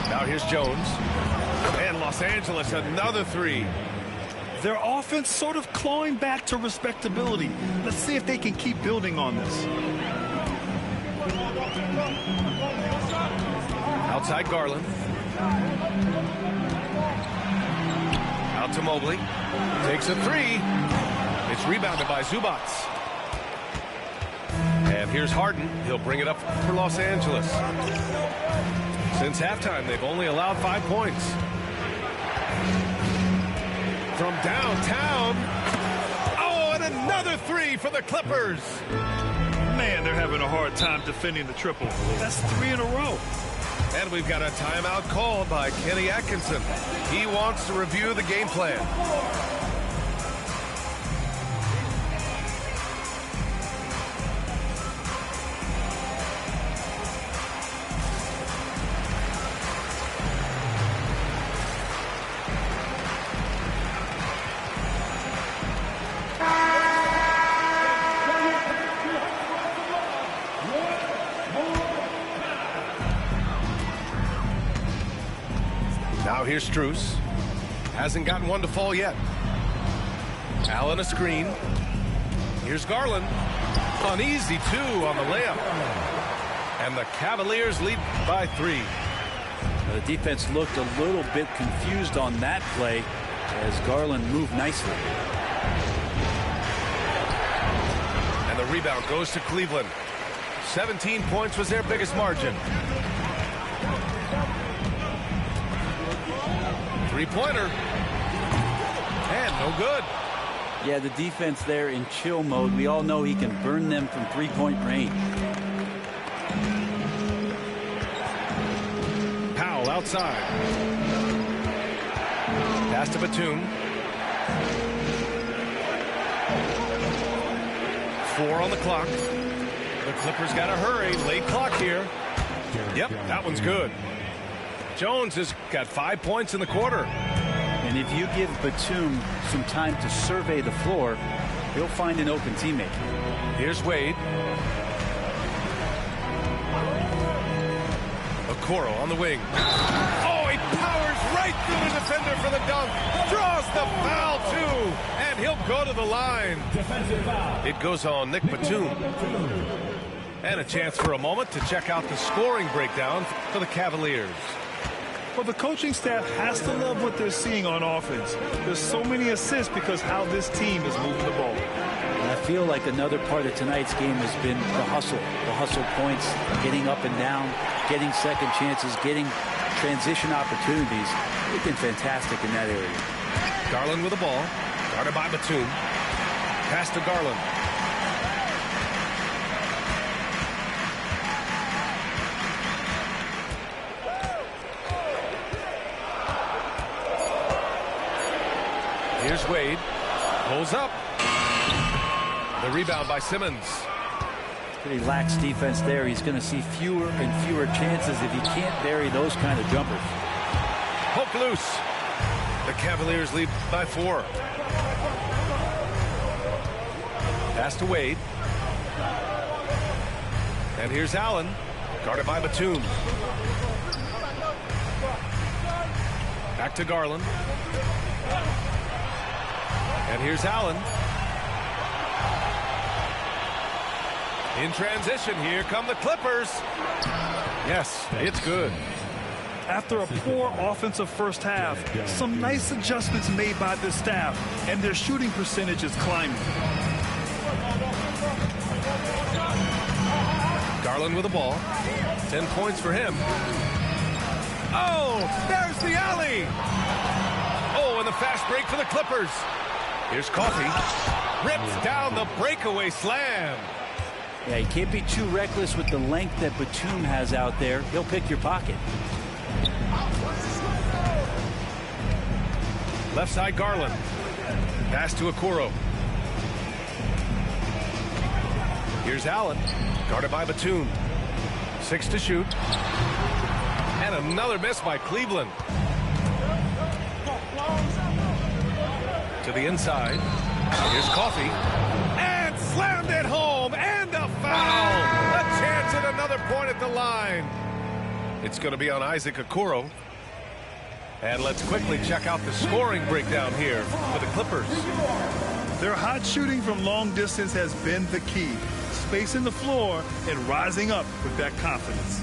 Speaker 1: Now here's Jones. And Los Angeles, another 3.
Speaker 2: Their offense sort of clawing back to respectability. Let's see if they can keep building on this.
Speaker 1: Outside Garland. Out to Mobley. Takes a 3. It's rebounded by Zubac. And here's Harden. He'll bring it up for Los Angeles. Since halftime, they've only allowed 5 points. From downtown. Oh, and another 3 for the Clippers.
Speaker 2: Man, they're having a hard time defending the triple. That's 3 in a row.
Speaker 1: And we've got a timeout called by Kenny Atkinson. He wants to review the game plan. Now here's Strus. Hasn't gotten one to fall yet. Allen a screen. Here's Garland. An easy 2 on the layup. And the Cavaliers lead by 3.
Speaker 3: The defense looked a little bit confused on that play as Garland moved nicely.
Speaker 1: And the rebound goes to Cleveland. 17 points was their biggest margin. Three-pointer. And no good.
Speaker 3: Yeah, the defense there in chill mode. We all know he can burn them from three-point range.
Speaker 1: Powell outside. Pass to Batum. 4 on the clock. The Clippers got to hurry. Late clock here. Yep, that one's good. Jones has got 5 points in the quarter.
Speaker 3: And if you give Batum some time to survey the floor, he'll find an open teammate.
Speaker 1: Here's Wade. Okoro on the wing. Oh, he powers right through the defender for the dunk. Draws the foul, too. And he'll go to the line. It goes on Nick Batum. And a chance for a moment to check out the scoring breakdown for the Cavaliers.
Speaker 2: Well, the coaching staff has to love what they're seeing on offense. There's so many assists because how this team is moving the ball.
Speaker 3: And I feel like another part of tonight's game has been the hustle points, getting up and down, getting second chances, getting transition opportunities. They've been fantastic in that area.
Speaker 1: Garland with the ball, guarded by Batum. Pass to Garland. Here's Wade. Pulls up. The rebound by Simmons.
Speaker 3: Pretty lax defense there. He's going to see fewer and fewer chances if he can't bury those kind of jumpers.
Speaker 1: Poke loose. The Cavaliers lead by 4. Pass to Wade. And here's Allen. Guarded by Batum. Back to Garland. And here's Allen. In transition, here come the Clippers. Yes, it's good.
Speaker 2: After a poor offensive first half, some nice adjustments made by the staff, and their shooting percentage is climbing.
Speaker 1: Garland with the ball. 10 points for him. Oh, there's the alley. Oh, and the fast break for the Clippers. Here's Coffey. Rips down the breakaway slam.
Speaker 3: Yeah, you can't be too reckless with the length that Batum has out there. He'll pick your pocket.
Speaker 1: Left side Garland. Pass to Okoro. Here's Allen. Guarded by Batum. 6 to shoot. And another miss by Cleveland. To the inside. Here's Coffey. And slammed it home. And a foul. A chance at another point at the line. It's going to be on Isaac Okoro. And let's quickly check out the scoring breakdown here for the Clippers.
Speaker 2: Their hot shooting from long distance has been the key. Spacing the floor and rising up with that confidence.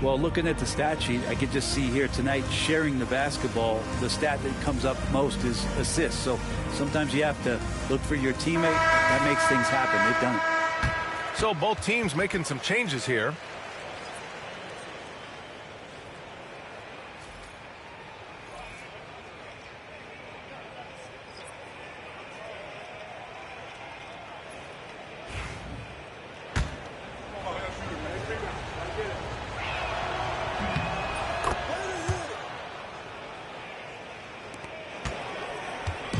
Speaker 3: Well, looking at the stat sheet, I could just see here tonight sharing the basketball. The stat that comes up most is assists. So sometimes you have to look for your teammate. That makes things happen. They've done it.
Speaker 1: So both teams making some changes here.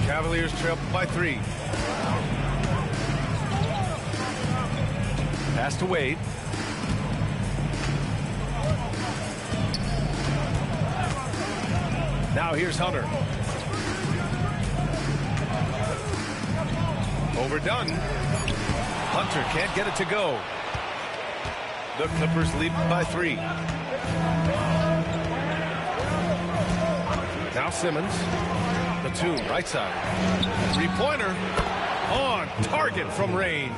Speaker 1: Cavaliers trail by 3. Pass to Wade. Now here's Hunter. Overdone. Hunter can't get it to go. The Clippers lead by 3. Now Simmons. Batum, right side. Three-pointer on target from range.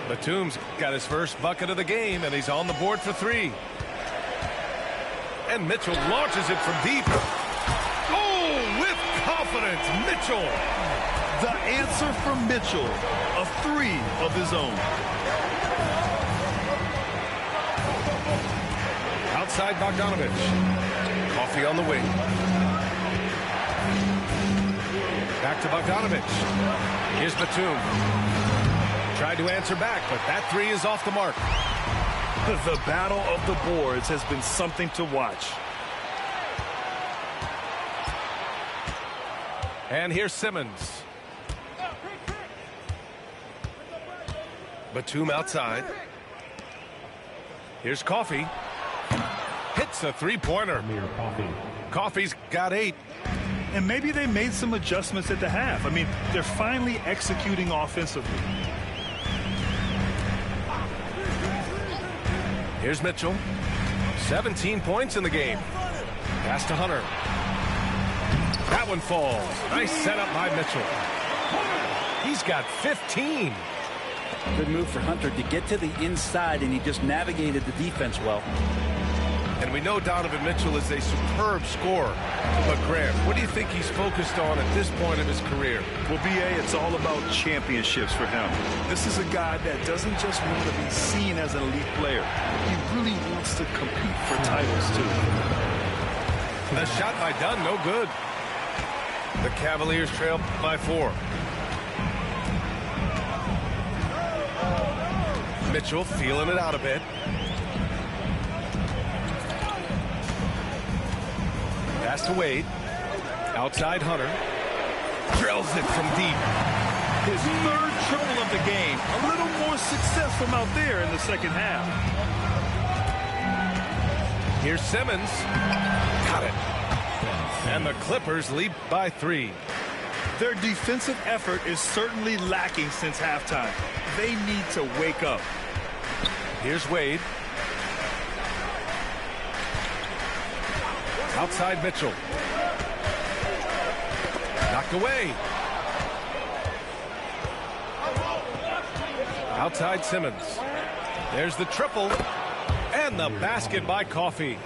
Speaker 1: Batum's got his first bucket of the game, and he's on the board for 3. And Mitchell launches it from deep. Oh, with confidence, Mitchell.
Speaker 2: The answer from Mitchell, a three of his own.
Speaker 1: Outside Bogdanovich. Coffee on the wing. Back to Bogdanovich. Here's Batum. Tried to answer back, but that three is off the mark.
Speaker 2: The battle of the boards has been something to watch.
Speaker 1: And here's Simmons. Batum outside. Here's Coffee. Hits a three-pointer. Coffee's got 8.
Speaker 2: And maybe they made some adjustments at the half. I mean, they're finally executing offensively.
Speaker 1: Here's Mitchell. 17 points in the game. Pass to Hunter. That one falls. Nice setup by Mitchell. He's got 15.
Speaker 3: Good move for Hunter to get to the inside, and he just navigated the defense well.
Speaker 1: And we know Donovan Mitchell is a superb scorer. But, Grant, what do you think he's focused on at this point of his career?
Speaker 2: Well, B.A., it's all about championships for him. This is a guy that doesn't just want to be seen as an elite player. He really wants to compete for titles, too.
Speaker 1: A shot by Dunn, no good. The Cavaliers trail by 4. Mitchell feeling it out a bit. Pass to Wade. Outside Hunter. Drills it from deep.
Speaker 2: His third triple of the game. A little more success from out there in the second half.
Speaker 1: Here's Simmons. Got it. And the Clippers lead by 3.
Speaker 2: Their defensive effort is certainly lacking since halftime. They need to wake up.
Speaker 1: Here's Wade. Outside Mitchell. Knocked away. Outside Simmons. There's the triple. And the basket by Coffee.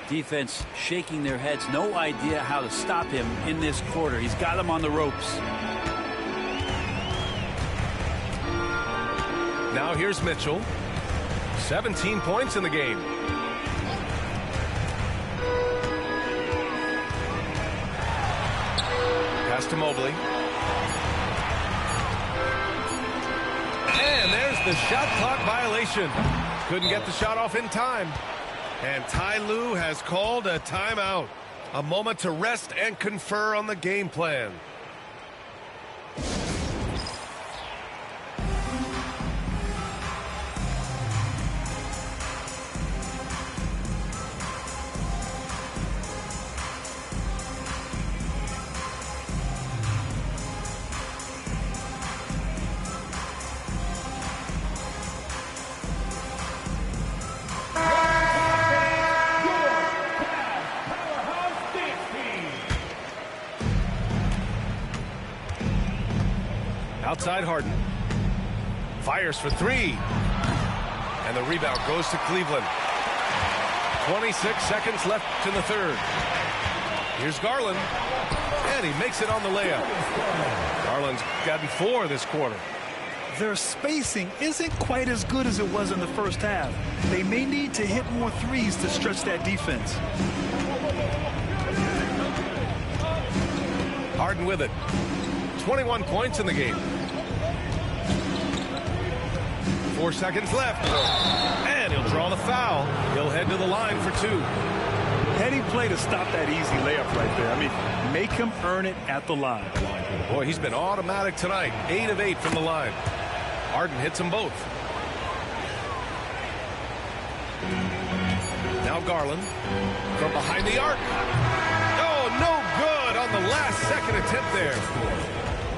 Speaker 3: Defense shaking their heads. No idea how to stop him in this quarter. He's got him on the ropes.
Speaker 1: Now here's Mitchell. 17 points in the game. Pass to Mobley. And there's the shot clock violation. Couldn't get the shot off in time. And Ty Lue has called a timeout. A moment to rest and confer on the game plan. Outside Harden. Fires for 3. And the rebound goes to Cleveland. 26 seconds left in the third. Here's Garland. And he makes it on the layup. Garland's gotten 4 this quarter.
Speaker 2: Their spacing isn't quite as good as it was in the first half. They may need to hit more threes to stretch that defense.
Speaker 1: Harden with it. 21 points in the game. 4 seconds left. And he'll draw the foul. He'll head to the line for 2.
Speaker 2: Heady play to stop that easy layup right there. I mean, make him earn it at the line.
Speaker 1: Boy, he's been automatic tonight. 8 of 8 from the line. Harden hits them both. Now Garland from behind the arc. Oh, no good on the last second attempt there.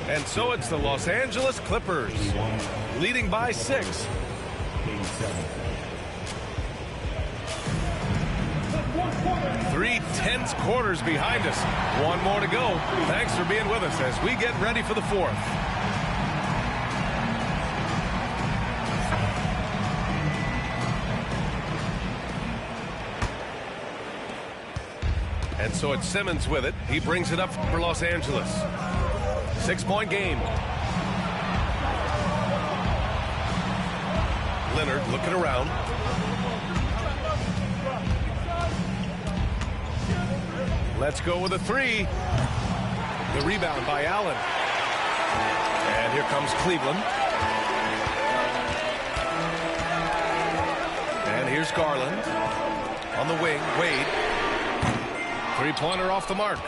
Speaker 1: And so it's the Los Angeles Clippers leading by 6. 3 tense quarters behind us. 1 more to go. Thanks for being with us as we get ready for the 4th. And so it's Simmons with it. He brings it up for Los Angeles. 6-point game. Leonard looking around. Let's go with a three. The rebound by Allen. And here comes Cleveland. And here's Garland. On the wing, Wade. Three-pointer off the mark.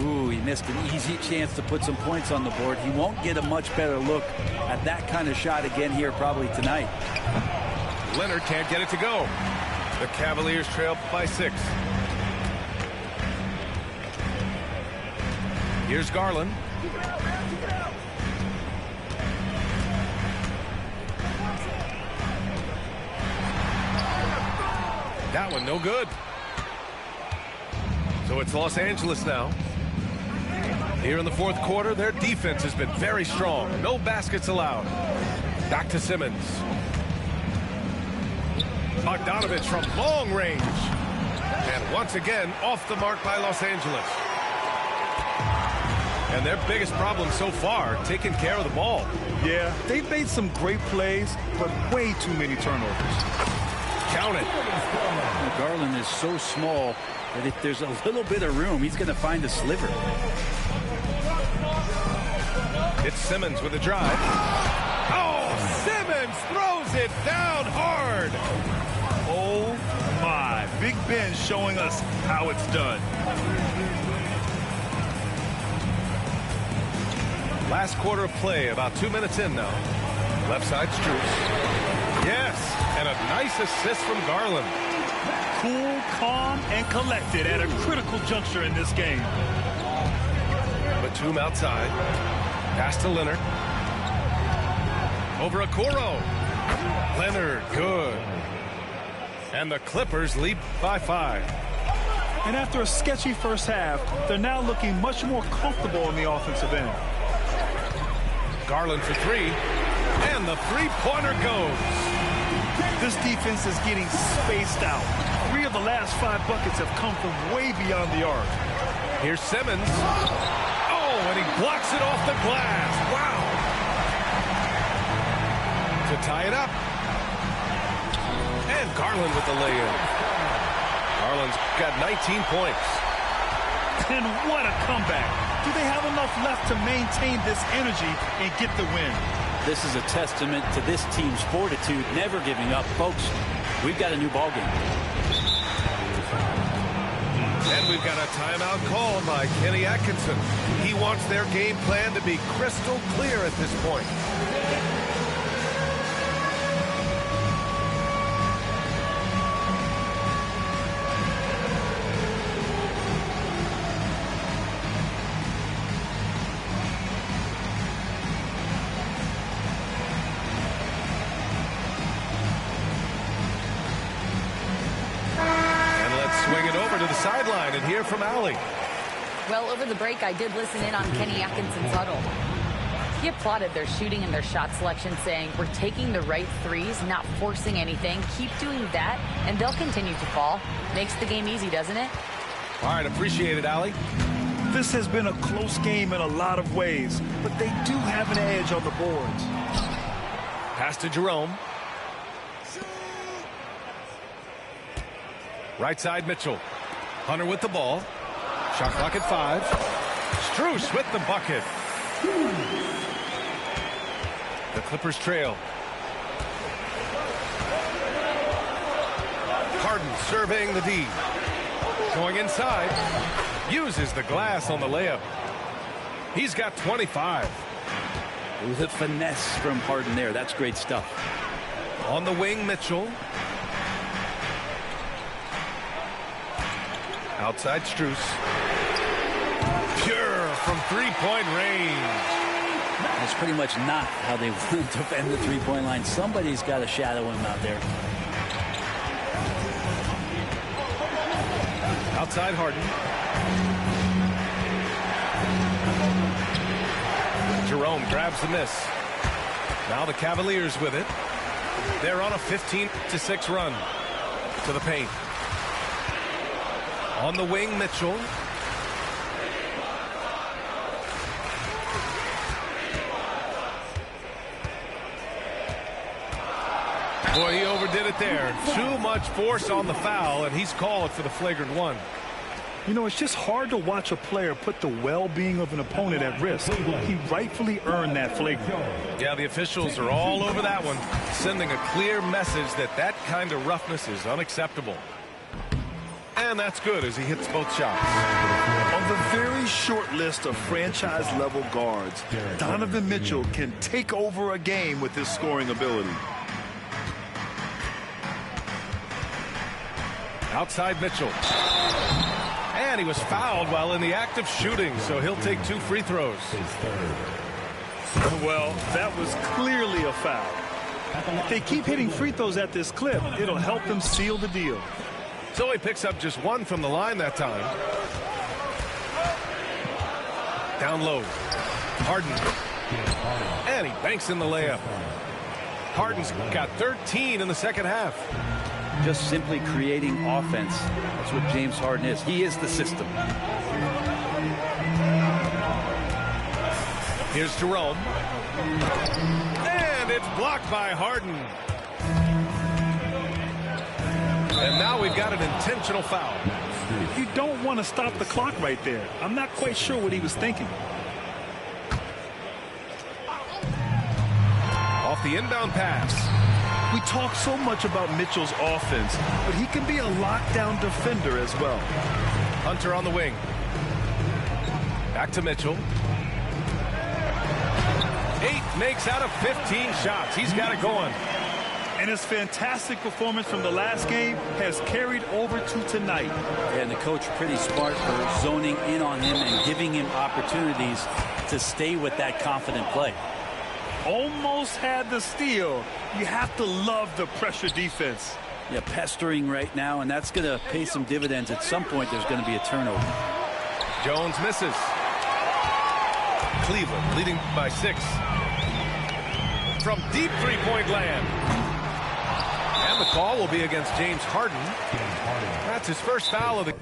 Speaker 3: Ooh, he missed an easy chance to put some points on the board. He won't get a much better look at that kind of shot again here probably tonight.
Speaker 1: Leonard can't get it to go. The Cavaliers trail by 6. Here's Garland. That one no good. So it's Los Angeles now. Here in the fourth quarter, their defense has been very strong. No baskets allowed. Back to Simmons. Bogdanovich from long range. And once again, off the mark by Los Angeles. And their biggest problem so far, taking care of the ball.
Speaker 2: Yeah, they've made some great plays, but way too many turnovers.
Speaker 1: Count it.
Speaker 3: Garland is so small that if there's a little bit of room, he's going to find a sliver.
Speaker 1: It's Simmons with a drive. Oh, Simmons throws it down hard.
Speaker 2: Oh, my. Big Ben showing us how it's done.
Speaker 1: Last quarter of play, about 2 minutes in now. Left side, Strus. Yes, and a nice assist from Garland.
Speaker 2: Cool, calm, and collected at a critical juncture in this game.
Speaker 1: Batum outside. Pass to Leonard. Over Okoro. Leonard, good. And the Clippers lead by 5.
Speaker 2: And after a sketchy first half, they're now looking much more comfortable on the offensive end.
Speaker 1: Garland for 3. And the three-pointer goes.
Speaker 2: This defense is getting spaced out. 3 of the last 5 buckets have come from way beyond the arc.
Speaker 1: Here's Simmons. Oh, and he blocks it off the glass. Wow. To tie it up. And Garland with the lay-in. Garland's got 19 points.
Speaker 2: And what a comeback. Do they have enough left to maintain this energy and get the win?
Speaker 3: This is a testament to this team's fortitude, never giving up. Folks, we've got a new ball game.
Speaker 1: And we've got a timeout called by Kenny Atkinson. He wants their game plan to be crystal clear at this point. Sideline and hear from Allie.
Speaker 4: Well, over the break, I did listen in on Kenny Atkinson's huddle. He applauded their shooting and their shot selection, saying, we're taking the right threes, not forcing anything. Keep doing that, and they'll continue to fall. Makes the game easy, doesn't it?
Speaker 1: All right, appreciate it, Allie.
Speaker 2: This has been a close game in a lot of ways, but they do have an edge on the boards.
Speaker 1: Pass to Jerome. Right side, Mitchell. Hunter with the ball. Shot clock at 5. Strus with the bucket. The Clippers trail. Harden surveying the D. Going inside. Uses the glass on the layup. He's got 25.
Speaker 3: The finesse from Harden there. That's great stuff.
Speaker 1: On the wing, Mitchell. Outside Strus. Pure from three-point range.
Speaker 3: That's pretty much not how they want to defend the three-point line. Somebody's got to shadow him out there.
Speaker 1: Outside Harden. Jerome grabs the miss. Now the Cavaliers with it. They're on a 15-6 run to the paint. On the wing, Mitchell. Boy, he overdid it there. Too much force on the foul, and he's called for the flagrant one.
Speaker 2: You know, it's just hard to watch a player put the well-being of an opponent at risk. He rightfully earned that flagrant.
Speaker 1: Yeah, the officials are all over that one, sending a clear message that that kind of roughness is unacceptable. And that's good as he hits both shots.
Speaker 2: On the very short list of franchise-level guards, Donovan Mitchell can take over a game with his scoring ability.
Speaker 1: Outside Mitchell. And he was fouled while in the act of shooting, so he'll take 2 free throws.
Speaker 2: Well, that was clearly a foul. If they keep hitting free throws at this clip, it'll help them seal the deal.
Speaker 1: So he picks up just 1 from the line that time. Down low. Harden. And he banks in the layup. Harden's got 13 in the second half.
Speaker 3: Just simply creating offense. That's what James Harden is. He is the system.
Speaker 1: Here's Jerome. And it's blocked by Harden. And now we've got an intentional foul.
Speaker 2: You don't want to stop the clock right there. I'm not quite sure what he was thinking.
Speaker 1: Off the inbound pass.
Speaker 2: We talk so much about Mitchell's offense, but he can be a lockdown defender as well.
Speaker 1: Hunter on the wing. Back to Mitchell. 8 makes out of 15 shots. He's got it going.
Speaker 2: And his fantastic performance from the last game has carried over to tonight.
Speaker 3: And the coach pretty smart for zoning in on him and giving him opportunities to stay with that confident play.
Speaker 2: Almost had the steal. You have to love the pressure defense.
Speaker 3: Yeah, pestering right now, and that's going to pay some dividends. At some point, there's going to be a turnover.
Speaker 1: Jones misses. Cleveland leading by 6. From deep three-point land. And the call will be against James Harden. That's his first foul of the...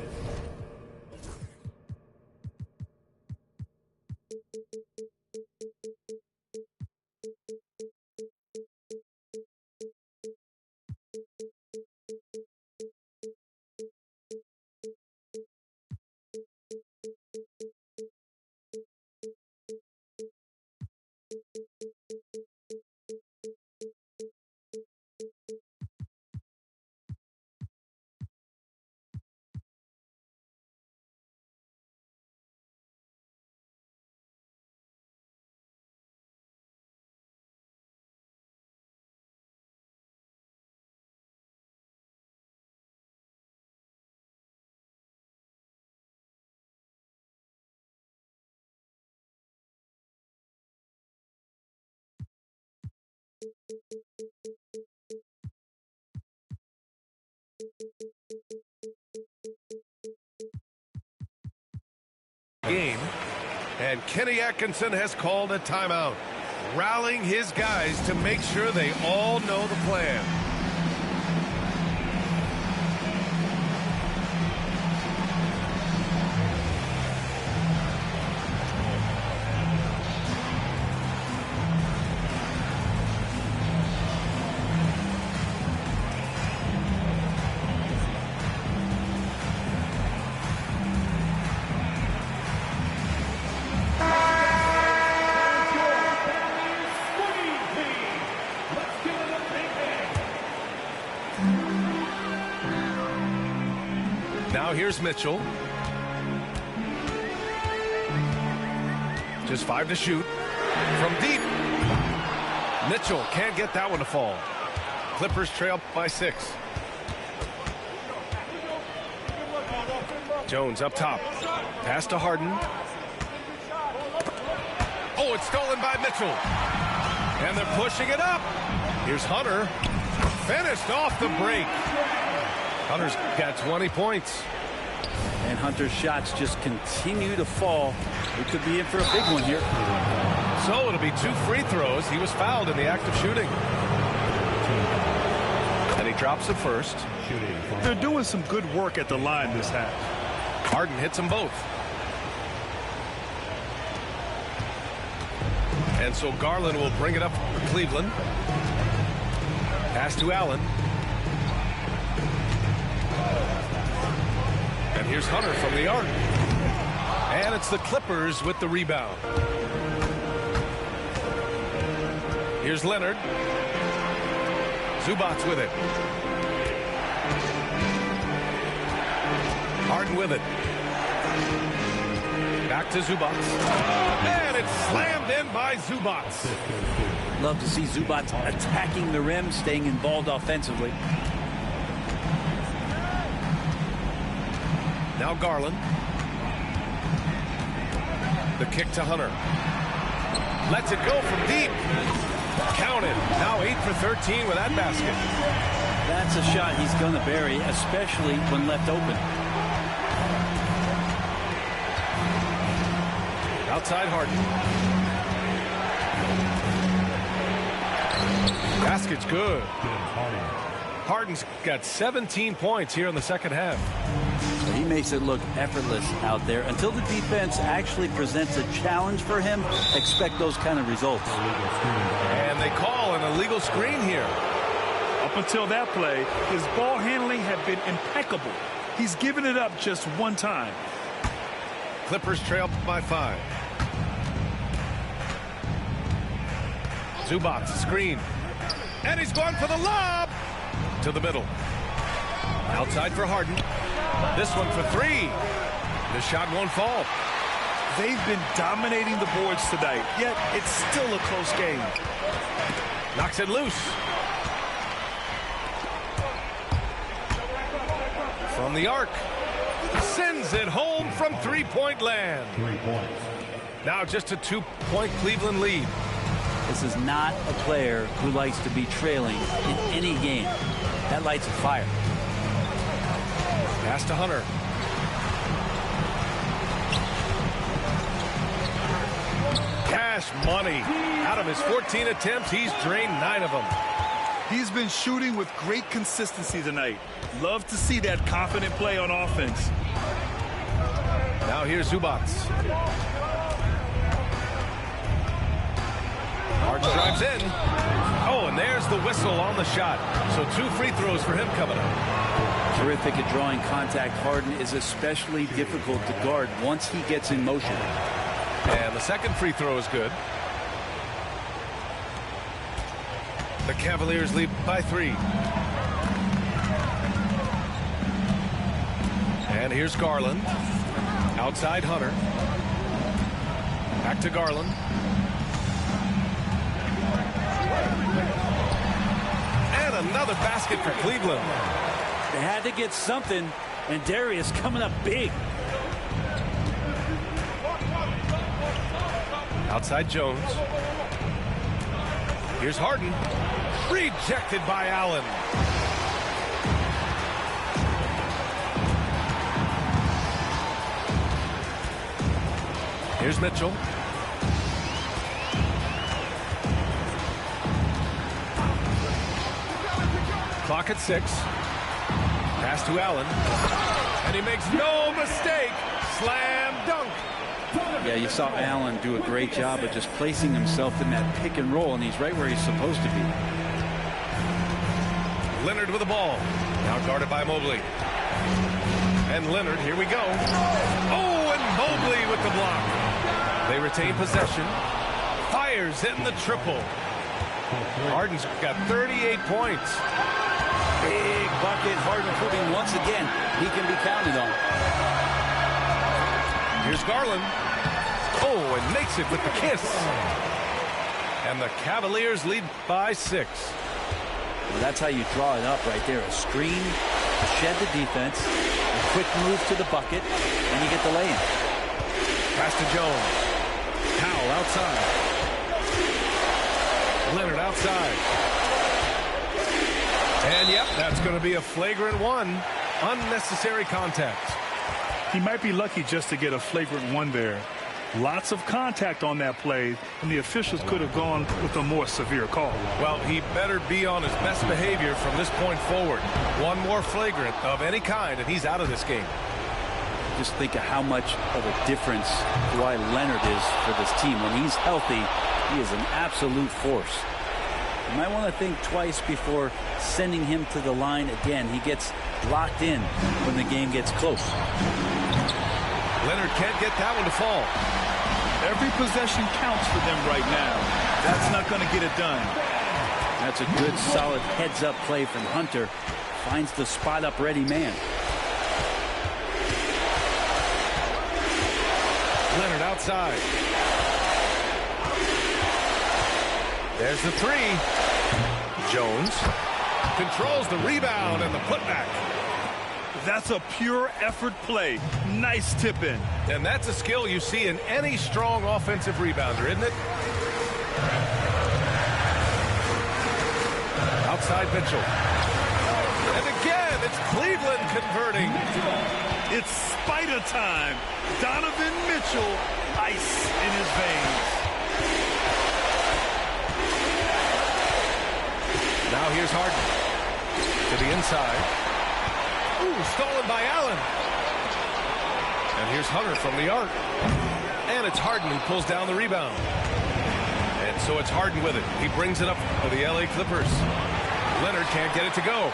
Speaker 1: game, and Kenny Atkinson has called a timeout, rallying his guys to make sure they all know the plan. Now here's Mitchell. Just 5 to shoot. From deep. Mitchell can't get that one to fall. Clippers trail by 6. Jones up top. Pass to Harden. Oh, it's stolen by Mitchell. And they're pushing it up. Here's Hunter. Finished off the break. Hunter's got 20 points.
Speaker 3: And Hunter's shots just continue to fall. We could be in for a big one here.
Speaker 1: So it'll be 2 free throws. He was fouled in the act of shooting. And he drops it first.
Speaker 2: They're doing some good work at the line this half.
Speaker 1: Harden hits them both. And so Garland will bring it up for Cleveland. Pass to Allen. And here's Hunter from the arc. And it's the Clippers with the rebound. Here's Leonard. Zubac with it. Harden with it. Back to Zubac. And it's slammed in by Zubac.
Speaker 3: Love to see Zubac attacking the rim, staying involved offensively.
Speaker 1: Now Garland. The kick to Hunter. Lets it go from deep. Counted. Now 8 for 13 with that basket.
Speaker 3: That's a shot he's going to bury, especially when left open.
Speaker 1: Outside Harden. Basket's good. Harden's got 17 points here in the second half.
Speaker 3: So he makes it look effortless out there. Until the defense actually presents a challenge for him, expect those kind of results.
Speaker 1: And they call an illegal screen here.
Speaker 2: Up until that play, his ball handling had been impeccable. He's given it up just one time.
Speaker 1: Clippers trail by 5. Zubac screen. And he's going for the lob. To the middle. Outside for Harden. This one for 3. The shot won't fall.
Speaker 2: They've been dominating the boards tonight, yet it's still a close game.
Speaker 1: Knocks it loose. From the arc. Sends it home from three-point land.
Speaker 5: 3 points.
Speaker 1: Now just a 2-point Cleveland lead.
Speaker 3: This is not a player who likes to be trailing in any game. That lights a fire.
Speaker 1: Pass to Hunter. Cash money. Out of his 14 attempts, he's drained 9 of them.
Speaker 2: He's been shooting with great consistency tonight. Love to see that confident play on offense.
Speaker 1: Now here's Zubac. Harden drives in. Oh, and there's the whistle on the shot. So 2 free throws for him coming up.
Speaker 3: Terrific at drawing contact. Harden is especially difficult to guard once he gets in motion.
Speaker 1: And the second free throw is good. The Cavaliers lead by 3. And here's Garland. Outside Hunter. Back to Garland. And another basket for Cleveland.
Speaker 3: They had to get something, and Darius coming up big.
Speaker 1: Outside Jones. Here's Harden. Rejected by Allen. Here's Mitchell. Clock at 6. Pass to Allen. And he makes no mistake. Slam dunk.
Speaker 3: Yeah, you saw Allen do a great job of just placing himself in that pick and roll, and he's right where he's supposed to be.
Speaker 1: Leonard with the ball. Now guarded by Mobley. And Leonard, here we go. Oh, and Mobley with the block. They retain possession. Fires in the triple. Harden's got 38 points.
Speaker 3: Big bucket. Harden proving once again he can be counted on.
Speaker 1: Here's Garland. Oh, and makes it with the kiss. And the Cavaliers lead by 6.
Speaker 3: Well, that's how you draw it up right there. A screen to shed the defense, a quick move to the bucket, and you get the lay-in.
Speaker 1: Pass to Jones. Powell outside. Leonard outside. And yep, that's going to be a flagrant 1. Unnecessary contact.
Speaker 2: He might be lucky just to get a flagrant 1 there. Lots of contact on that play, and the officials could have gone with a more severe call.
Speaker 1: Well, he better be on his best behavior from this point forward. One more flagrant of any kind, and he's out of this game.
Speaker 3: just think of how much of a difference Kawhi Leonard is for this team. When he's healthy, he is an absolute force. You might want to think twice before sending him to the line again. He gets locked in when the game gets close.
Speaker 1: Leonard can't get that one to fall.
Speaker 2: Every possession counts for them right now. That's not going to get it done.
Speaker 3: That's a good, solid heads-up play from Hunter. Finds the spot-up ready man.
Speaker 1: Leonard outside. There's the three. Jones controls the rebound and the putback.
Speaker 2: That's a pure effort play. Nice tip in.
Speaker 1: And that's a skill you see in any strong offensive rebounder, isn't it? Outside Mitchell. And again, it's Cleveland converting.
Speaker 2: It's Spider time. Donovan Mitchell, ice in his veins.
Speaker 1: Now here's Harden. To the inside. Ooh, stolen by Allen. And here's Hunter from the arc. And it's Harden who pulls down the rebound. And so it's Harden with it. He brings it up for the LA Clippers. Leonard can't get it to go.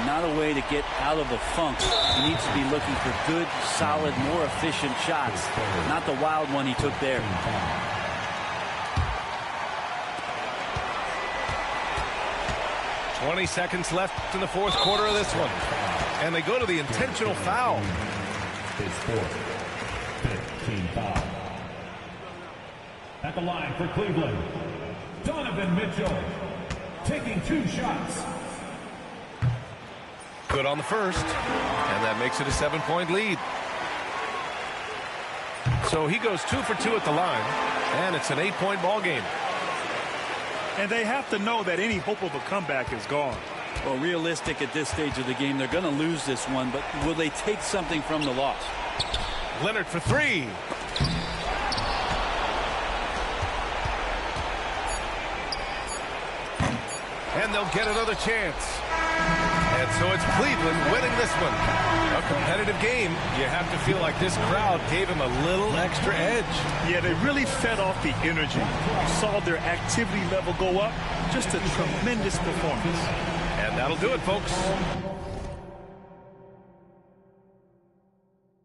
Speaker 3: Not a way to get out of the funk. He needs to be looking for good, solid, more efficient shots. Not the wild one he took there.
Speaker 1: "20 seconds left in the fourth quarter of this one. And they go to the intentional foul.
Speaker 5: His fourth, 15 foul. At the line for Cleveland, Donovan Mitchell taking 2 shots.
Speaker 1: Good on the first. And that makes it a 7-point lead. So he goes 2 for 2 at the line. And it's an 8-point ball game.
Speaker 2: And they have to know that any hope of a comeback is gone.
Speaker 3: Well, realistic at this stage of the game, they're going to lose this one, but will they take something from the loss?
Speaker 1: Leonard for 3. And they'll get another chance. And so it's Cleveland winning this one. A competitive game. You have to feel like this crowd gave him a little extra edge.
Speaker 2: Yeah, they really fed off the energy. You saw their activity level go up. Just a tremendous performance.
Speaker 1: And that'll do it, folks.